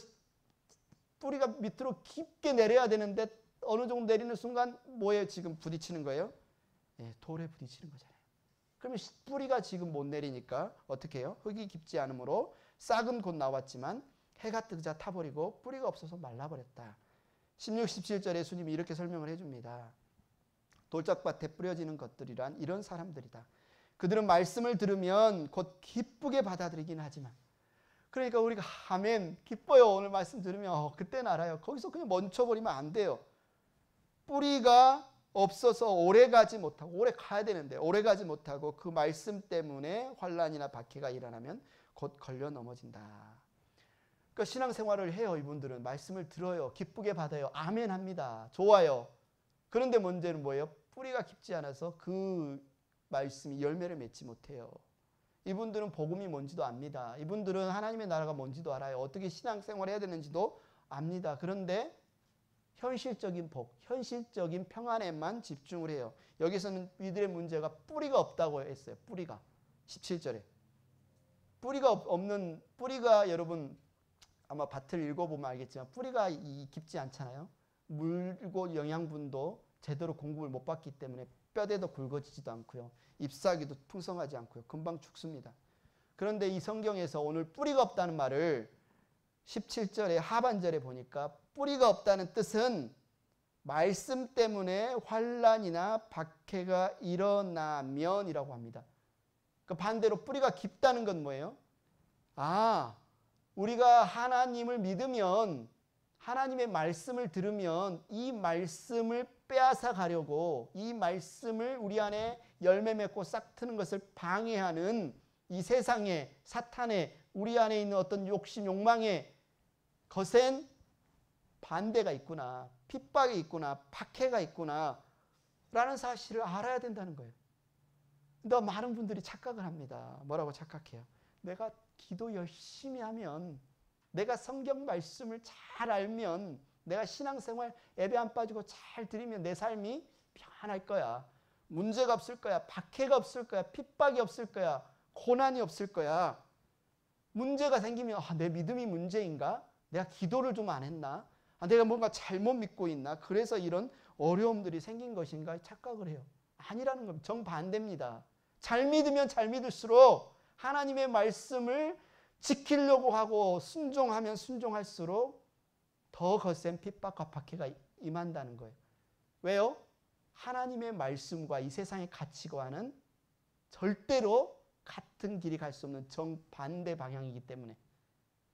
Speaker 1: 뿌리가 밑으로 깊게 내려야 되는데 어느 정도 내리는 순간 뭐에 지금 부딪히는 거예요? 돌에 부딪히는 거잖아요. 그러면 뿌리가 지금 못 내리니까 어떻게 해요? 흙이 깊지 않으므로 싹은 곧 나왔지만 해가 뜨자 타버리고 뿌리가 없어서 말라버렸다. 16, 17절에 예수님이 이렇게 설명을 해줍니다. 돌짝밭에 뿌려지는 것들이란 이런 사람들이다. 그들은 말씀을 들으면 곧 기쁘게 받아들이긴 하지만 그러니까 우리가 아멘 기뻐요. 오늘 말씀 들으면 그때는 알아요. 거기서 그냥 멈춰버리면 안 돼요. 뿌리가 없어서 오래 가지 못하고 오래 가야 되는데 오래 가지 못하고 그 말씀 때문에 환난이나 박해가 일어나면 곧 걸려 넘어진다. 그러니까 신앙생활을 해요. 이분들은 말씀을 들어요. 기쁘게 받아요. 아멘 합니다. 좋아요. 그런데 문제는 뭐예요? 뿌리가 깊지 않아서 그 말씀이 열매를 맺지 못해요. 이분들은 복음이 뭔지도 압니다. 이분들은 하나님의 나라가 뭔지도 알아요. 어떻게 신앙생활을 해야 되는지도 압니다. 그런데 현실적인 복, 현실적인 평안에만 집중을 해요. 여기서는 이들의 문제가 뿌리가 없다고 했어요. 뿌리가. 17절에. 뿌리가 여러분 아마 밭을 읽어보면 알겠지만 뿌리가 깊지 않잖아요. 물고 영양분도 제대로 공급을 못 받기 때문에 뼈대도 굵어지지도 않고요. 잎사귀도 풍성하지 않고요. 금방 죽습니다. 그런데 이 성경에서 오늘 뿌리가 없다는 말을 17절의 하반절에 보니까 뿌리가 없다는 뜻은 말씀 때문에 환난이나 박해가 일어나면이라고 합니다. 그 반대로 뿌리가 깊다는 건 뭐예요? 우리가 하나님을 믿으면 하나님의 말씀을 들으면 이 말씀을 빼앗아 가려고 이 말씀을 우리 안에 열매 맺고 싹 트는 것을 방해하는 이 세상의 사탄의 우리 안에 있는 어떤 욕심, 욕망의 거센 반대가 있구나, 핍박이 있구나, 박해가 있구나 라는 사실을 알아야 된다는 거예요. 근데 많은 분들이 착각을 합니다. 뭐라고 착각해요? 내가 기도 열심히 하면 내가 성경 말씀을 잘 알면 내가 신앙생활 예배 안 빠지고 잘 드리면 내 삶이 편할 거야. 문제가 없을 거야. 박해가 없을 거야. 핍박이 없을 거야. 고난이 없을 거야. 문제가 생기면 내 믿음이 문제인가? 내가 기도를 좀 안 했나? 내가 뭔가 잘못 믿고 있나? 그래서 이런 어려움들이 생긴 것인가? 착각을 해요. 아니라는 겁니다. 정반대입니다. 잘 믿으면 잘 믿을수록 하나님의 말씀을 지키려고 하고 순종하면 순종할수록 더 거센 핍박과 박해가 임한다는 거예요. 왜요? 하나님의 말씀과 이 세상의 가치관은 절대로 같은 길이 갈 수 없는 정반대 방향이기 때문에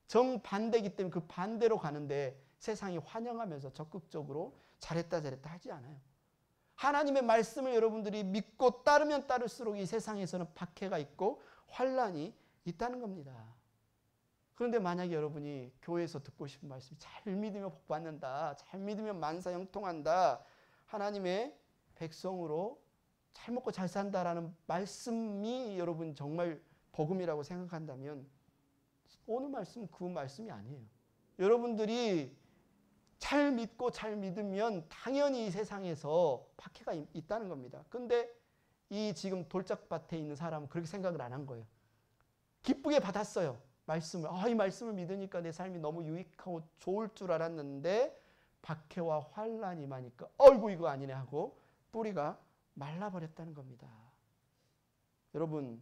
Speaker 1: 정반대이기 때문에 그 반대로 가는데 세상이 환영하면서 적극적으로 잘했다 하지 않아요. 하나님의 말씀을 여러분들이 믿고 따르면 따를수록 이 세상에서는 박해가 있고 환난이 있다는 겁니다. 그런데 만약에 여러분이 교회에서 듣고 싶은 말씀이 잘 믿으면 복받는다, 잘 믿으면 만사 형통한다, 하나님의 백성으로 잘 먹고 잘 산다라는 말씀이 여러분 정말 복음이라고 생각한다면 오늘 말씀은 그 말씀이 아니에요. 여러분들이 잘 믿고 잘 믿으면 당연히 이 세상에서 박해가 있다는 겁니다. 근데 이 지금 돌짝밭에 있는 사람은 그렇게 생각을 안 한 거예요. 기쁘게 받았어요. 말씀을. 이 말씀을 믿으니까 내 삶이 너무 유익하고 좋을 줄 알았는데 박해와 환란이 많으니까 어이구 이거 아니네 하고 뿌리가 말라버렸다는 겁니다. 여러분이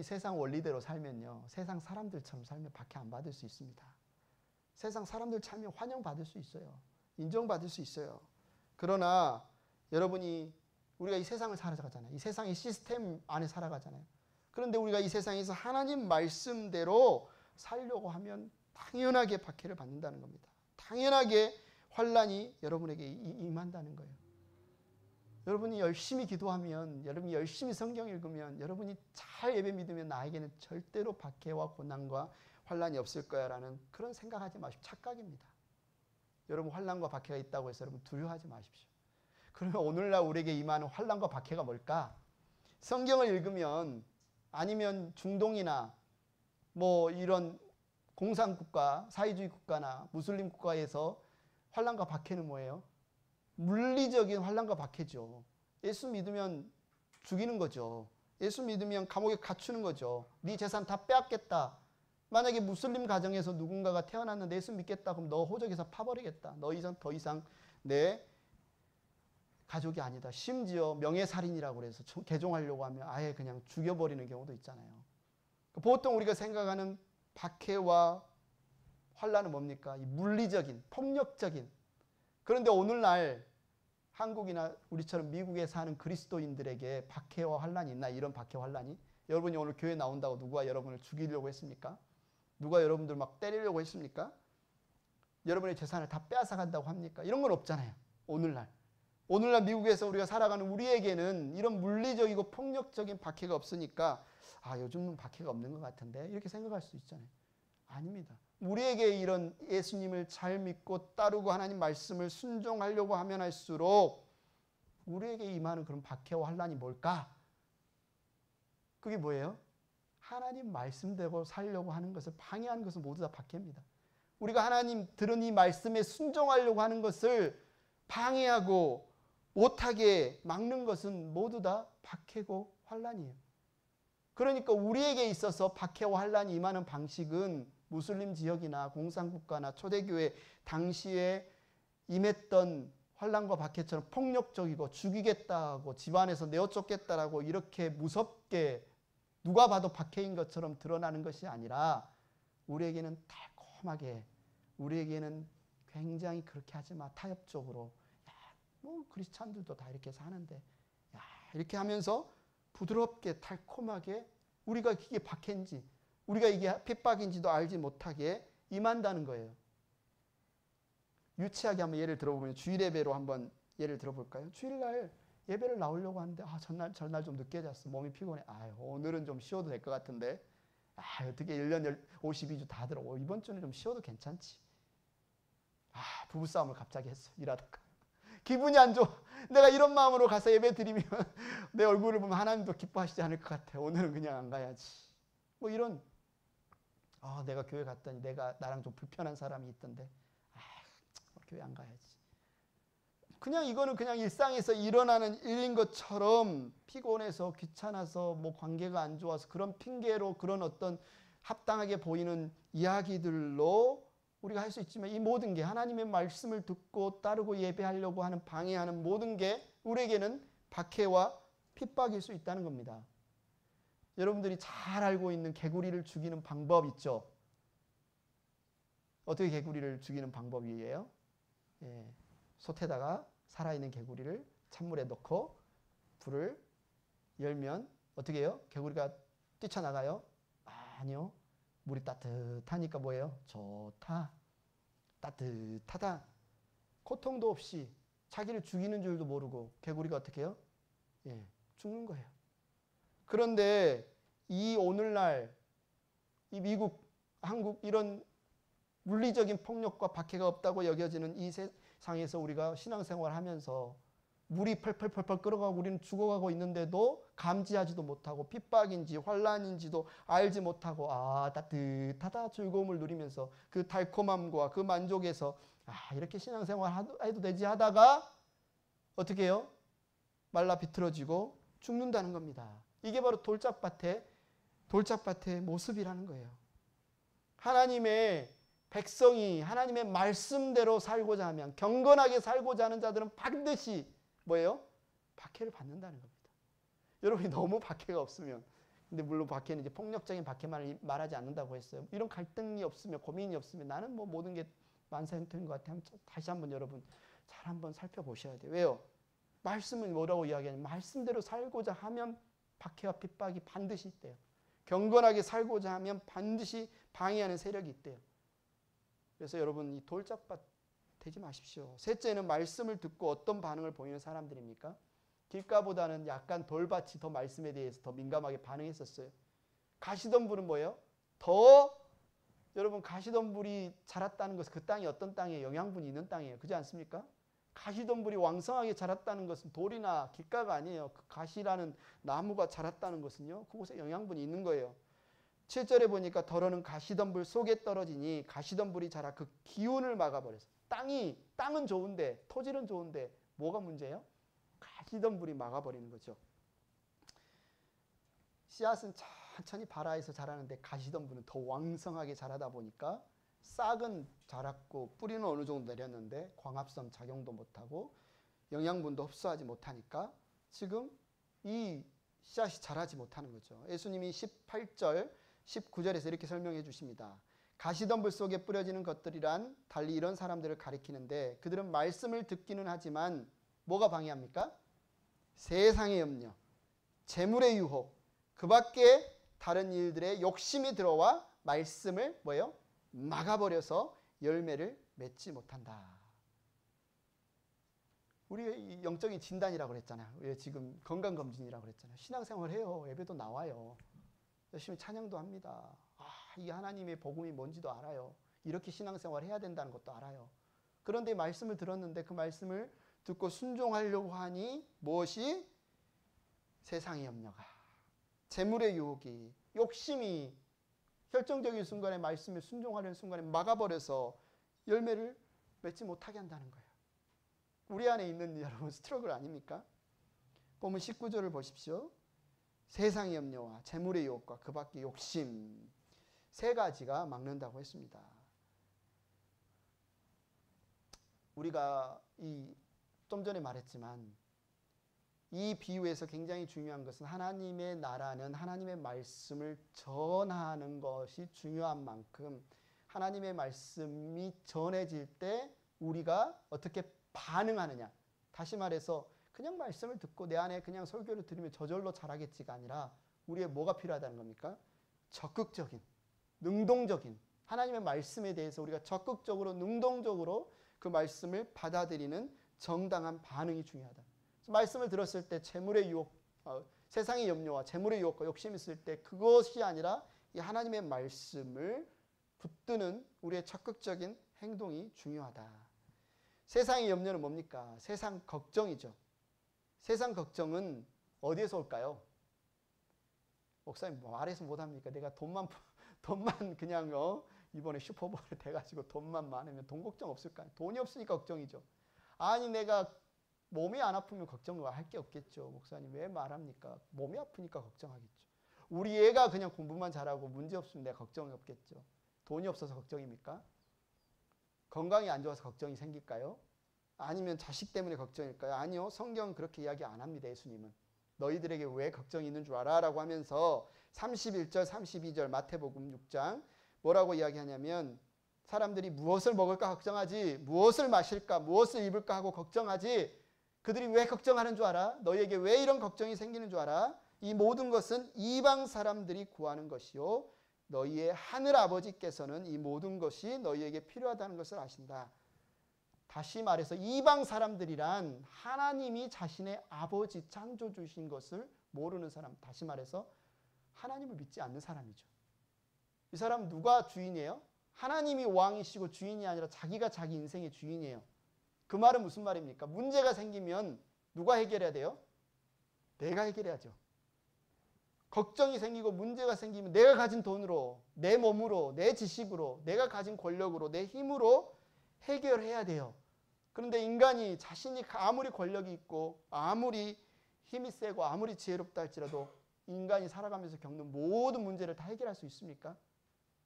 Speaker 1: 세상 원리대로 살면요, 세상 사람들처럼 살면 박해 안 받을 수 있습니다. 세상 사람들 살면 환영받을 수 있어요. 인정받을 수 있어요. 그러나 여러분이 우리가 이 세상을 살아가잖아요. 이 세상의 시스템 안에 살아가잖아요. 그런데 우리가 이 세상에서 하나님 말씀대로 살려고 하면 당연하게 박해를 받는다는 겁니다. 당연하게 환란이 여러분에게 임한다는 거예요. 여러분이 열심히 기도하면, 여러분이 열심히 성경 읽으면, 여러분이 잘 예배 믿으면 나에게는 절대로 박해와 고난과 환란이 없을 거야라는 그런 생각하지 마십시오. 착각입니다. 여러분 환란과 박해가 있다고 해서 여러분 두려워하지 마십시오. 그러면 오늘날 우리에게 임하는 환란과 박해가 뭘까? 성경을 읽으면 아니면 중동이나 뭐 이런 공산국가, 사회주의 국가나 무슬림 국가에서 환란과 박해는 뭐예요? 물리적인 환란과 박해죠. 예수 믿으면 죽이는 거죠. 예수 믿으면 감옥에 갇히는 거죠. 네 재산 다 빼앗겠다. 만약에 무슬림 가정에서 누군가가 태어났는데 예수 믿겠다 그럼 너 호적에서 파버리겠다. 너 더 이상 내 가족이 아니다. 심지어 명예살인이라고 그래서 개종하려고 하면 아예 그냥 죽여버리는 경우도 있잖아요. 보통 우리가 생각하는 박해와 환란은 뭡니까? 이 물리적인, 폭력적인. 그런데 오늘날 한국이나 우리처럼 미국에 사는 그리스도인들에게 박해와 환란이 있나? 이런 박해와 환란이? 여러분이 오늘 교회 나온다고 누가 여러분을 죽이려고 했습니까? 누가 여러분들 막 때리려고 했습니까? 여러분의 재산을 다 빼앗아간다고 합니까? 이런 건 없잖아요. 오늘날 미국에서 우리가 살아가는 우리에게는 이런 물리적이고 폭력적인 박해가 없으니까 요즘은 박해가 없는 것 같은데 이렇게 생각할 수 있잖아요. 아닙니다. 우리에게 이런 예수님을 잘 믿고 따르고 하나님 말씀을 순종하려고 하면 할수록 우리에게 임하는 그런 박해와 환란이 뭘까? 그게 뭐예요? 하나님 말씀대로 살려고 하는 것을 방해하는 것은 모두 다 박해입니다. 우리가 하나님 들은 이 말씀에 순종하려고 하는 것을 방해하고 못하게 막는 것은 모두 다 박해고 환란이에요. 그러니까 우리에게 있어서 박해와 환란이 임하는 방식은 무슬림 지역이나 공산국가나 초대교회 당시에 임했던 환란과 박해처럼 폭력적이고 죽이겠다고 집안에서 내어쫓겠다라고 이렇게 무섭게 누가 봐도 박해인 것처럼 드러나는 것이 아니라 우리에게는 달콤하게, 우리에게는 굉장히 그렇게 하지 마, 타협적으로, 뭐 크리스찬들도 다 이렇게 사는데 이렇게 하면서 부드럽게 달콤하게 우리가 이게 박해인지 우리가 이게 핍박인지도 알지 못하게 임한다는 거예요. 유치하게 한번 예를 들어보면 주일 예배로 한번 예를 들어볼까요? 주일날 예배를 나오려고 하는데 전날 좀 늦게 잤어. 몸이 피곤해. 오늘은 좀 쉬어도 될 것 같은데 어떻게 1년 52주 다 들어. 이번 주는 좀 쉬어도 괜찮지. 부부싸움을 갑자기 했어. 일하다가. 기분이 안 좋아. 내가 이런 마음으로 가서 예배 드리면 내 얼굴을 보면 하나님도 기뻐하시지 않을 것 같아. 오늘은 그냥 안 가야지. 뭐 이런 내가 교회 갔더니 나랑 좀 불편한 사람이 있던데 교회 안 가야지. 그냥 이거는 그냥 일상에서 일어나는 일인 것처럼 피곤해서 귀찮아서 뭐 관계가 안 좋아서 그런 핑계로 그런 어떤 합당하게 보이는 이야기들로 우리가 할 수 있지만 이 모든 게 하나님의 말씀을 듣고 따르고 예배하려고 하는 방해하는 모든 게 우리에게는 박해와 핍박일 수 있다는 겁니다. 여러분들이 잘 알고 있는 개구리를 죽이는 방법 있죠? 어떻게 개구리를 죽이는 방법이에요? 솥에다가 살아있는 개구리를 찬물에 넣고 불을 열면 어떻게 해요? 개구리가 뛰쳐나가요? 아니요. 물이 따뜻하니까 뭐예요? 좋다. 따뜻하다. 고통도 없이 자기를 죽이는 줄도 모르고 개구리가 어떻게 해요? 죽는 거예요. 그런데 이 오늘날 이 미국, 한국 이런 물리적인 폭력과 박해가 없다고 여겨지는 이 세상에서 우리가 신앙생활을 하면서 물이 펄펄펄펄 끓어가고 우리는 죽어가고 있는데도 감지하지도 못하고 핍박인지 환란인지도 알지 못하고 따뜻하다 즐거움을 누리면서 그 달콤함과 그 만족에서 이렇게 신앙생활 해도 되지 하다가 어떻게 해요? 말라 비틀어지고 죽는다는 겁니다. 이게 바로 돌짝밭의 모습이라는 거예요. 하나님의 백성이 하나님의 말씀대로 살고자 하면, 경건하게 살고자 하는 자들은 반드시 뭐예요? 박해를 받는다는 겁니다. 여러분이 너무 박해가 없으면, 근데 물론 박해는 이제 폭력적인 박해만을 말하지 않는다고 했어요. 이런 갈등이 없으면, 고민이 없으면 나는 뭐 모든 게 만사형통인 것 같아요. 다시 한번 여러분 잘 한번 살펴보셔야 돼요. 왜요? 말씀은 뭐라고 이야기하냐면 말씀대로 살고자 하면 박해와 핍박이 반드시 있대요. 경건하게 살고자 하면 반드시 방해하는 세력이 있대요. 그래서 여러분 이 돌짝밭 되지 마십시오. 셋째는 말씀을 듣고 어떤 반응을 보이는 사람들입니까? 길가보다는 약간 돌밭이 더 말씀에 대해서 더 민감하게 반응했었어요. 가시덤불은 뭐예요? 여러분 가시덤불이 자랐다는 것은 그 땅이 어떤 땅이에요? 영양분이 있는 땅이에요. 그렇지 않습니까? 가시덤불이 왕성하게 자랐다는 것은 돌이나 길가가 아니에요. 그 가시라는 나무가 자랐다는 것은요, 그곳에 영양분이 있는 거예요. 7절에 보니까 더러는 가시덤불 속에 떨어지니 가시덤불이 자라 그 기운을 막아버려서 땅은 좋은데, 토질은 좋은데 뭐가 문제예요? 가시덤불이 막아버리는 거죠. 씨앗은 천천히 발아에서 자라는데 가시덤불은 더 왕성하게 자라다 보니까 싹은 자랐고 뿌리는 어느 정도 내렸는데 광합성 작용도 못하고 영양분도 흡수하지 못하니까 지금 이 씨앗이 자라지 못하는 거죠. 예수님이 18절, 19절에서 이렇게 설명해 주십니다. 가시덤불 속에 뿌려지는 것들이란 달리 이런 사람들을 가리키는데 그들은 말씀을 듣기는 하지만 뭐가 방해합니까? 세상의 염려, 재물의 유혹, 그 밖에 다른 일들의 욕심이 들어와 말씀을 뭐예요? 막아버려서 열매를 맺지 못한다. 우리 영적인 진단이라고 그랬잖아요. 왜 지금 건강검진이라고 그랬잖아요. 신앙생활 해요. 예배도 나와요. 열심히 찬양도 합니다. 이 하나님의 복음이 뭔지도 알아요. 이렇게 신앙생활 해야 된다는 것도 알아요. 그런데 말씀을 들었는데 그 말씀을 듣고 순종하려고 하니 무엇이? 세상의 염려가, 재물의 유혹이, 욕심이 결정적인 순간에 말씀에 순종하려는 순간에 막아버려서 열매를 맺지 못하게 한다는 거예요. 우리 안에 있는 여러분 스트러글 아닙니까? 보면 19절을 보십시오. 세상의 염려와 재물의 유혹과 그 밖의 욕심, 세 가지가 막는다고 했습니다. 우리가 좀 전에 말했지만 이 비유에서 굉장히 중요한 것은 하나님의 나라는 하나님의 말씀을 전하는 것이 중요한 만큼 하나님의 말씀이 전해질 때 우리가 어떻게 반응하느냐. 다시 말해서 그냥 말씀을 듣고 내 안에 그냥 설교를 들으면 저절로 자라겠지가 아니라 우리의 뭐가 필요하다는 겁니까? 적극적인, 능동적인 하나님의 말씀에 대해서 우리가 적극적으로 능동적으로 그 말씀을 받아들이는 정당한 반응이 중요하다. 말씀을 들었을 때 재물의 유혹, 세상의 염려와 재물의 유혹과 욕심이 있을 때 그것이 아니라 이 하나님의 말씀을 붙드는 우리의 적극적인 행동이 중요하다. 세상의 염려는 뭡니까? 세상 걱정이죠. 세상 걱정은 어디에서 올까요? 목사님 말해서 못합니까? 내가 돈만 그냥 이번에 슈퍼볼에 돼가지고 돈만 많으면 돈 걱정 없을까요? 돈이 없으니까 걱정이죠. 아니 내가 몸이 안 아프면 걱정을 할 게 없겠죠. 목사님 왜 말합니까? 몸이 아프니까 걱정하겠죠. 우리 애가 그냥 공부만 잘하고 문제 없으면 내가 걱정이 없겠죠. 돈이 없어서 걱정입니까? 건강이 안 좋아서 걱정이 생길까요? 아니면 자식 때문에 걱정일까요? 아니요. 성경은 그렇게 이야기 안 합니다. 예수님은. 너희들에게 왜 걱정이 있는 줄 알아? 라고 하면서 31절, 32절 마태복음 6장 뭐라고 이야기하냐면 사람들이 무엇을 먹을까 걱정하지, 무엇을 마실까, 무엇을 입을까 하고 걱정하지 그들이 왜 걱정하는 줄 알아? 너희에게 왜 이런 걱정이 생기는 줄 알아? 이 모든 것은 이방 사람들이 구하는 것이요 너희의 하늘 아버지께서는 이 모든 것이 너희에게 필요하다는 것을 아신다. 다시 말해서 이방 사람들이란 하나님이 자신의 아버지 창조주신 것을 모르는 사람, 다시 말해서 하나님을 믿지 않는 사람이죠. 이 사람 누가 주인이에요? 하나님이 왕이시고 주인이 아니라 자기가 자기 인생의 주인이에요. 그 말은 무슨 말입니까? 문제가 생기면 누가 해결해야 돼요? 내가 해결해야죠. 걱정이 생기고 문제가 생기면 내가 가진 돈으로, 내 몸으로, 내 지식으로, 내가 가진 권력으로, 내 힘으로 해결해야 돼요. 그런데 인간이 자신이 아무리 권력이 있고 아무리 힘이 세고 아무리 지혜롭다 할지라도 인간이 살아가면서 겪는 모든 문제를 다 해결할 수 있습니까?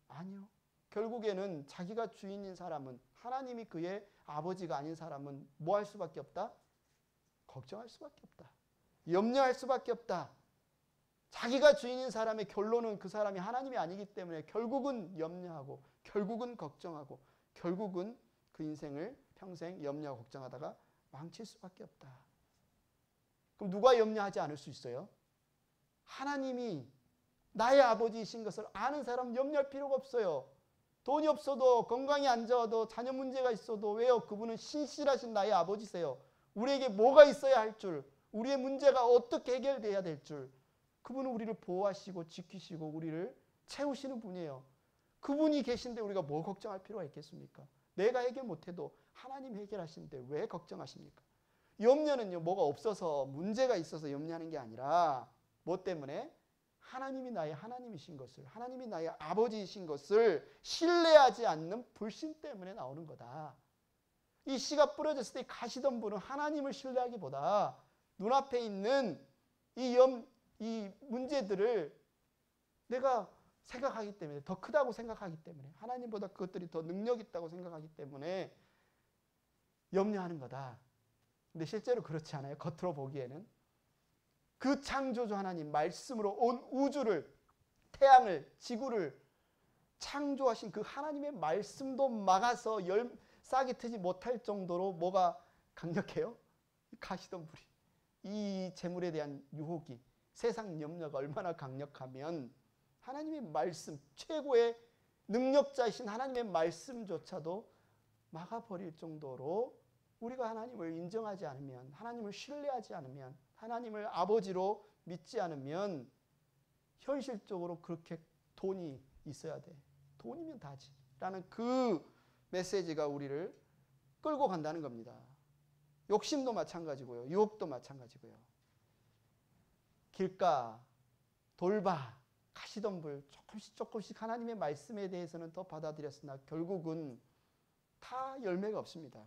Speaker 1: 아니요. 결국에는 자기가 주인인 사람은, 하나님이 그의 아버지가 아닌 사람은 뭐 할 수밖에 없다? 걱정할 수밖에 없다. 염려할 수밖에 없다. 자기가 주인인 사람의 결론은 그 사람이 하나님이 아니기 때문에 결국은 염려하고 결국은 걱정하고 결국은 그 인생을 평생 염려하고 걱정하다가 망칠 수밖에 없다. 그럼 누가 염려하지 않을 수 있어요? 하나님이 나의 아버지이신 것을 아는 사람은 염려할 필요가 없어요. 돈이 없어도, 건강이 안 좋아도, 자녀 문제가 있어도 왜요? 그분은 신실하신 나의 아버지세요. 우리에게 뭐가 있어야 할 줄, 우리의 문제가 어떻게 해결돼야 될 줄, 그분은 우리를 보호하시고 지키시고 우리를 채우시는 분이에요. 그분이 계신데 우리가 뭘 걱정할 필요가 있겠습니까? 내가 해결 못해도 하나님 해결하시는데 왜 걱정하십니까? 염려는요, 뭐가 없어서 문제가 있어서 염려하는 게 아니라 뭐 때문에? 하나님이 나의 하나님이신 것을, 하나님이 나의 아버지이신 것을 신뢰하지 않는 불신 때문에 나오는 거다. 이 씨가 뿌려졌을 때 가시던 분은 하나님을 신뢰하기보다 눈앞에 있는 이 문제들을 내가 생각하기 때문에, 더 크다고 생각하기 때문에, 하나님보다 그것들이 더 능력 있다고 생각하기 때문에 염려하는 거다. 근데 실제로 그렇지 않아요. 겉으로 보기에는. 그 창조주 하나님 말씀으로 온 우주를, 태양을, 지구를 창조하신 그 하나님의 말씀도 막아서 싹이 트지 못할 정도로 뭐가 강력해요? 가시던 불이. 이 재물에 대한 유혹이, 세상 염려가 얼마나 강력하면 하나님의 말씀, 최고의 능력자이신 하나님의 말씀조차도 막아버릴 정도로 우리가 하나님을 인정하지 않으면, 하나님을 신뢰하지 않으면, 하나님을 아버지로 믿지 않으면 현실적으로 그렇게 돈이 있어야 돼. 돈이면 다지. 라는 그 메시지가 우리를 끌고 간다는 겁니다. 욕심도 마찬가지고요. 유혹도 마찬가지고요. 길가, 돌봐, 가시던 불 조금씩 하나님의 말씀에 대해서는 더 받아들였으나 결국은 다 열매가 없습니다.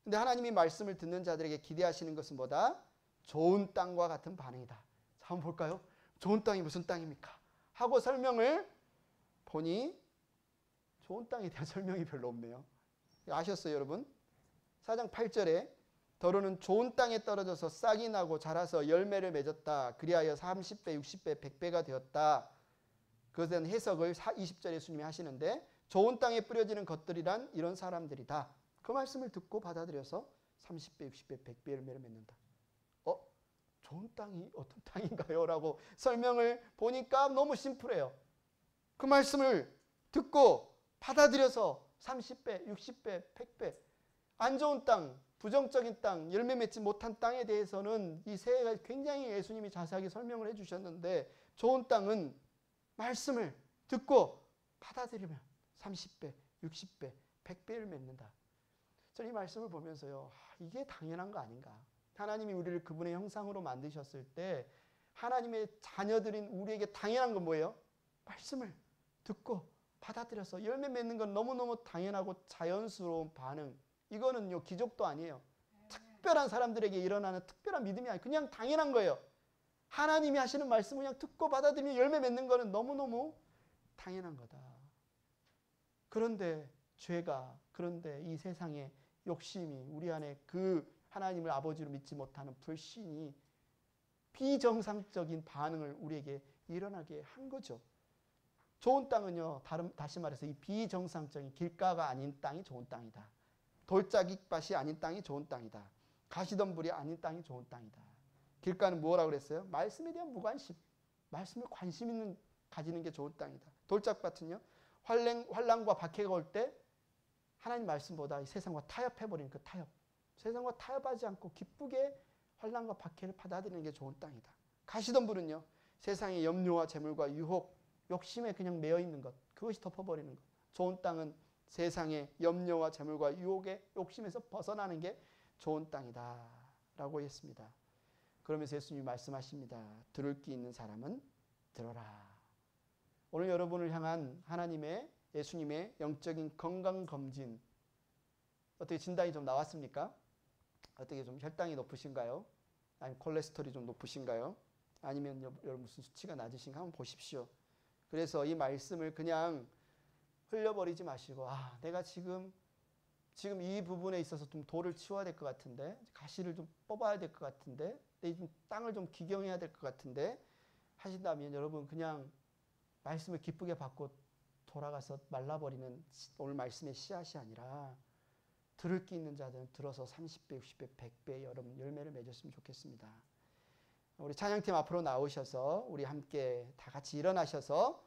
Speaker 1: 근데 하나님이 말씀을 듣는 자들에게 기대하시는 것은 뭐다? 좋은 땅과 같은 반응이다. 자, 한번 볼까요? 좋은 땅이 무슨 땅입니까? 하고 설명을 보니 좋은 땅에 대한 설명이 별로 없네요. 아셨어요, 여러분? 4장 8절에 더러는 좋은 땅에 떨어져서 싹이 나고 자라서 열매를 맺었다. 그리하여 30배, 60배, 100배가 되었다. 그것에 대한 해석을 20절에 예수님이 하시는데, 좋은 땅에 뿌려지는 것들이란 이런 사람들이다. 그 말씀을 듣고 받아들여서 30배, 60배, 100배 열매를 맺는다. 좋은 땅이 어떤 땅인가요? 라고 설명을 보니까 너무 심플해요. 그 말씀을 듣고 받아들여서 30배, 60배, 100배, 안 좋은 땅, 부정적인 땅, 열매 맺지 못한 땅에 대해서는 이 세 가지 굉장히 예수님이 자세하게 설명을 해주셨는데, 좋은 땅은 말씀을 듣고 받아들이면 30배, 60배, 100배를 맺는다. 저는 이 말씀을 보면서요, 이게 당연한 거 아닌가. 하나님이 우리를 그분의 형상으로 만드셨을 때 하나님의 자녀들인 우리에게 당연한 건 뭐예요? 말씀을 듣고 받아들여서 열매 맺는 건 너무너무 당연하고 자연스러운 반응. 이거는요, 기적도 아니에요. 특별한 사람들에게 일어나는 특별한 믿음이 아니에요. 그냥 당연한 거예요. 하나님이 하시는 말씀을 그냥 듣고 받아들이면 열매 맺는 거는 너무너무 당연한 거다. 그런데 죄가, 그런데 이 세상의 욕심이, 우리 안에 그 하나님을 아버지로 믿지 못하는 불신이 비정상적인 반응을 우리에게 일어나게 한 거죠. 좋은 땅은요, 다시 말해서 이 비정상적인 길가가 아닌 땅이 좋은 땅이다. 돌짝이밭이 아닌 땅이 좋은 땅이다. 가시덤불이 아닌 땅이 좋은 땅이다. 길가는 뭐라고 그랬어요? 말씀에 대한 무관심, 말씀에 관심 있는 가지는 게 좋은 땅이다. 돌짝밭은요, 환난과 박해가 올 때 하나님 말씀보다 이 세상과 타협해버리는 그 타협, 세상과 타협하지 않고 기쁘게 환난과 박해를 받아들이는 게 좋은 땅이다. 가시덤불은요, 세상의 염려와 재물과 유혹, 욕심에 그냥 매여 있는 것, 그것이 덮어버리는 것. 좋은 땅은 세상의 염려와 재물과 유혹의 욕심에서 벗어나는 게 좋은 땅이다 라고 했습니다. 그러면서 예수님이 말씀하십니다. 들을 귀 있는 사람은 들어라. 오늘 여러분을 향한 하나님의 예수님의 영적인 건강검진, 어떻게 진단이 좀 나왔습니까? 어떻게 좀 혈당이 높으신가요? 아니면 콜레스테롤이 좀 높으신가요? 아니면 여러분 무슨 수치가 낮으신가 한번 보십시오. 그래서 이 말씀을 그냥 흘려버리지 마시고, 내가 지금 이 부분에 있어서 좀 돌을 치워야 될 것 같은데, 가시를 좀 뽑아야 될 것 같은데, 내 땅을 좀 기경해야 될 것 같은데 하신다면 여러분 그냥 말씀을 기쁘게 받고 돌아가서 말라버리는 오늘 말씀의 씨앗이 아니라 들을 귀 있는 자들은 들어서 30배, 60배, 100배 여러분 열매를 맺었으면 좋겠습니다. 우리 찬양팀 앞으로 나오셔서 우리 함께 다 같이 일어나셔서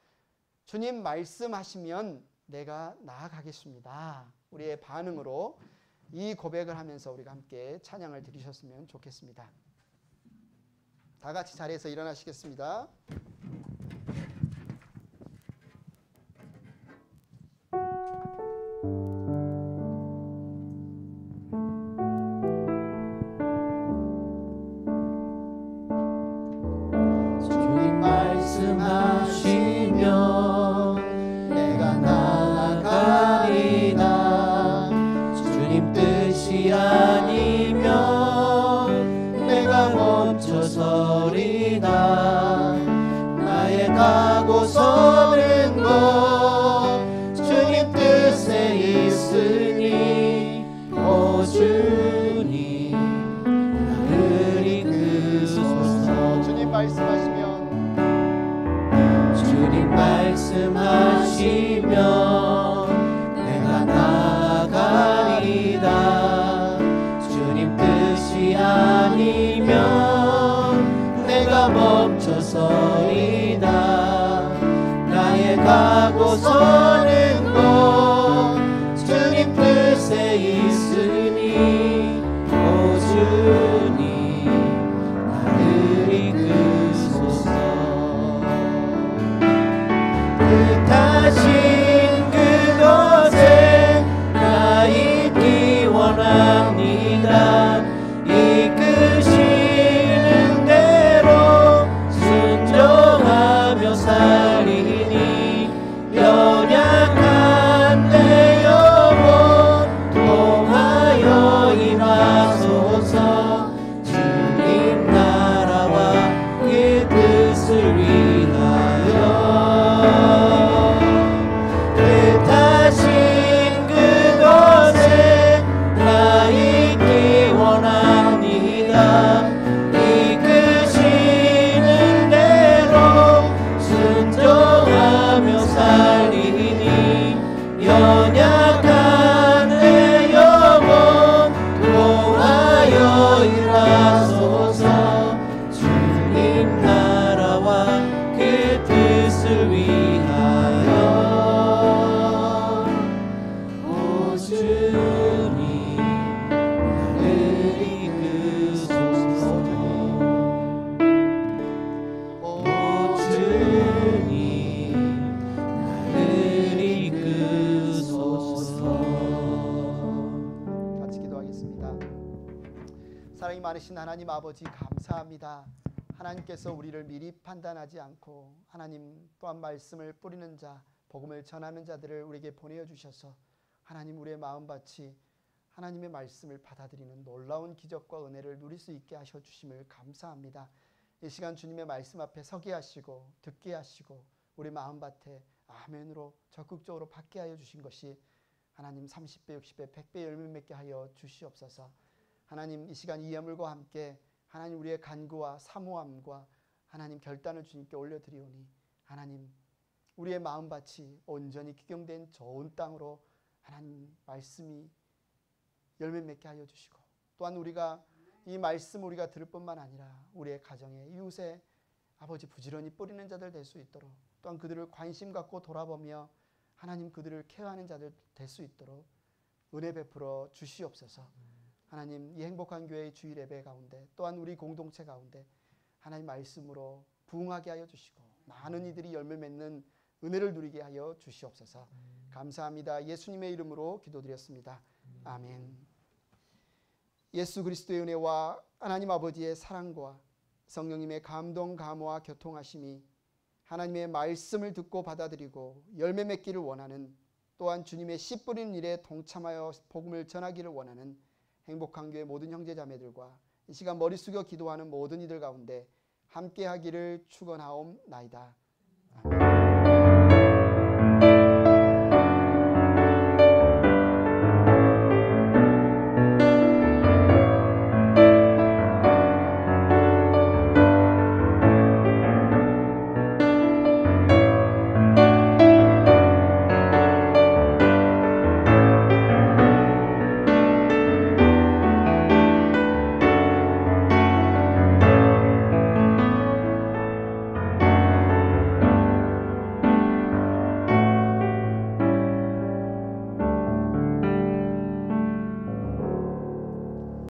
Speaker 1: 주님 말씀하시면 내가 나아가겠습니다. 우리의 반응으로 이 고백을 하면서 우리가 함께 찬양을 드리셨으면 좋겠습니다. 다 같이 자리에서 일어나시겠습니다.
Speaker 2: 주님 말씀하시면 내가 나아가리다. 주님 뜻이 아니면 내가 멈춰서리다. 나의 가고 서는 것 주님 뜻에 있으니 오 주님 나를 이끄소서.
Speaker 1: 주님 말씀하시면
Speaker 2: 내가 나아가리다. 주님 뜻이 아니면 내가 멈춰서리다. 나의 가고 서는 것 주님 뜻에 있으니 오 주님 나를 이끄소서. 뜻하신 그곳에 나 있기 원합니다. 이끄시는 대로 순종하며 살리니 연약한 내 영혼 통하여 임하소서. 주님 나라와 그 뜻을 위하여 뜻하신 그곳에 나 있기 원합니다. 이끄시는 대로 순종하며 살리니 연약한 내 영혼 통하여 일하소서. 주님 나라와 그 뜻을 위하여 오 주님 나를 이끄소서. 오 주님 나를 이끄소서.
Speaker 1: 같이 기도하겠습니다. 사랑이 많으신 하나님 아버지 감사합니다. 하나님께서 우리를 미리 판단하지 않고 하나님 또한 말씀을 뿌리는 자, 복음을 전하는 자들을 우리에게 보내어 주셔서 하나님 우리의 마음밭이 하나님의 말씀을 받아들이는 놀라운 기적과 은혜를 누릴 수 있게 하셔 주심을 감사합니다. 이 시간 주님의 말씀 앞에 서게 하시고 듣게 하시고 우리 마음밭에 아멘으로 적극적으로 받게 하여 주신 것이 하나님 30배, 60배, 100배 열매 맺게 하여 주시옵소서. 하나님 이 시간 이 예물과 함께 하나님 우리의 간구와 사모함과 하나님 결단을 주님께 올려드리오니 하나님 우리의 마음밭이 온전히 기경된 좋은 땅으로 하나님 말씀이 열매 맺게 하여 주시고 또한 우리가 이 말씀 우리가 들을 뿐만 아니라 우리의 가정에 이웃에 아버지 부지런히 뿌리는 자들 될 수 있도록 또한 그들을 관심 갖고 돌아보며 하나님 그들을 케어하는 자들 될 수 있도록 은혜 베풀어 주시옵소서. 하나님 이 행복한 교회의 주일 예배 가운데 또한 우리 공동체 가운데 하나님 말씀으로 부흥하게 하여 주시고 많은 이들이 열매 맺는 은혜를 누리게 하여 주시옵소서. 감사합니다. 예수님의 이름으로 기도드렸습니다. 아멘. 예수 그리스도의 은혜와 하나님 아버지의 사랑과 성령님의 감동, 감화와 교통하심이 하나님의 말씀을 듣고 받아들이고 열매 맺기를 원하는, 또한 주님의 씨 뿌리는 일에 동참하여 복음을 전하기를 원하는 행복한 교회 모든 형제자매들과 이 시간 머리 숙여 기도하는 모든 이들 가운데 함께하기를 축원하옵나이다.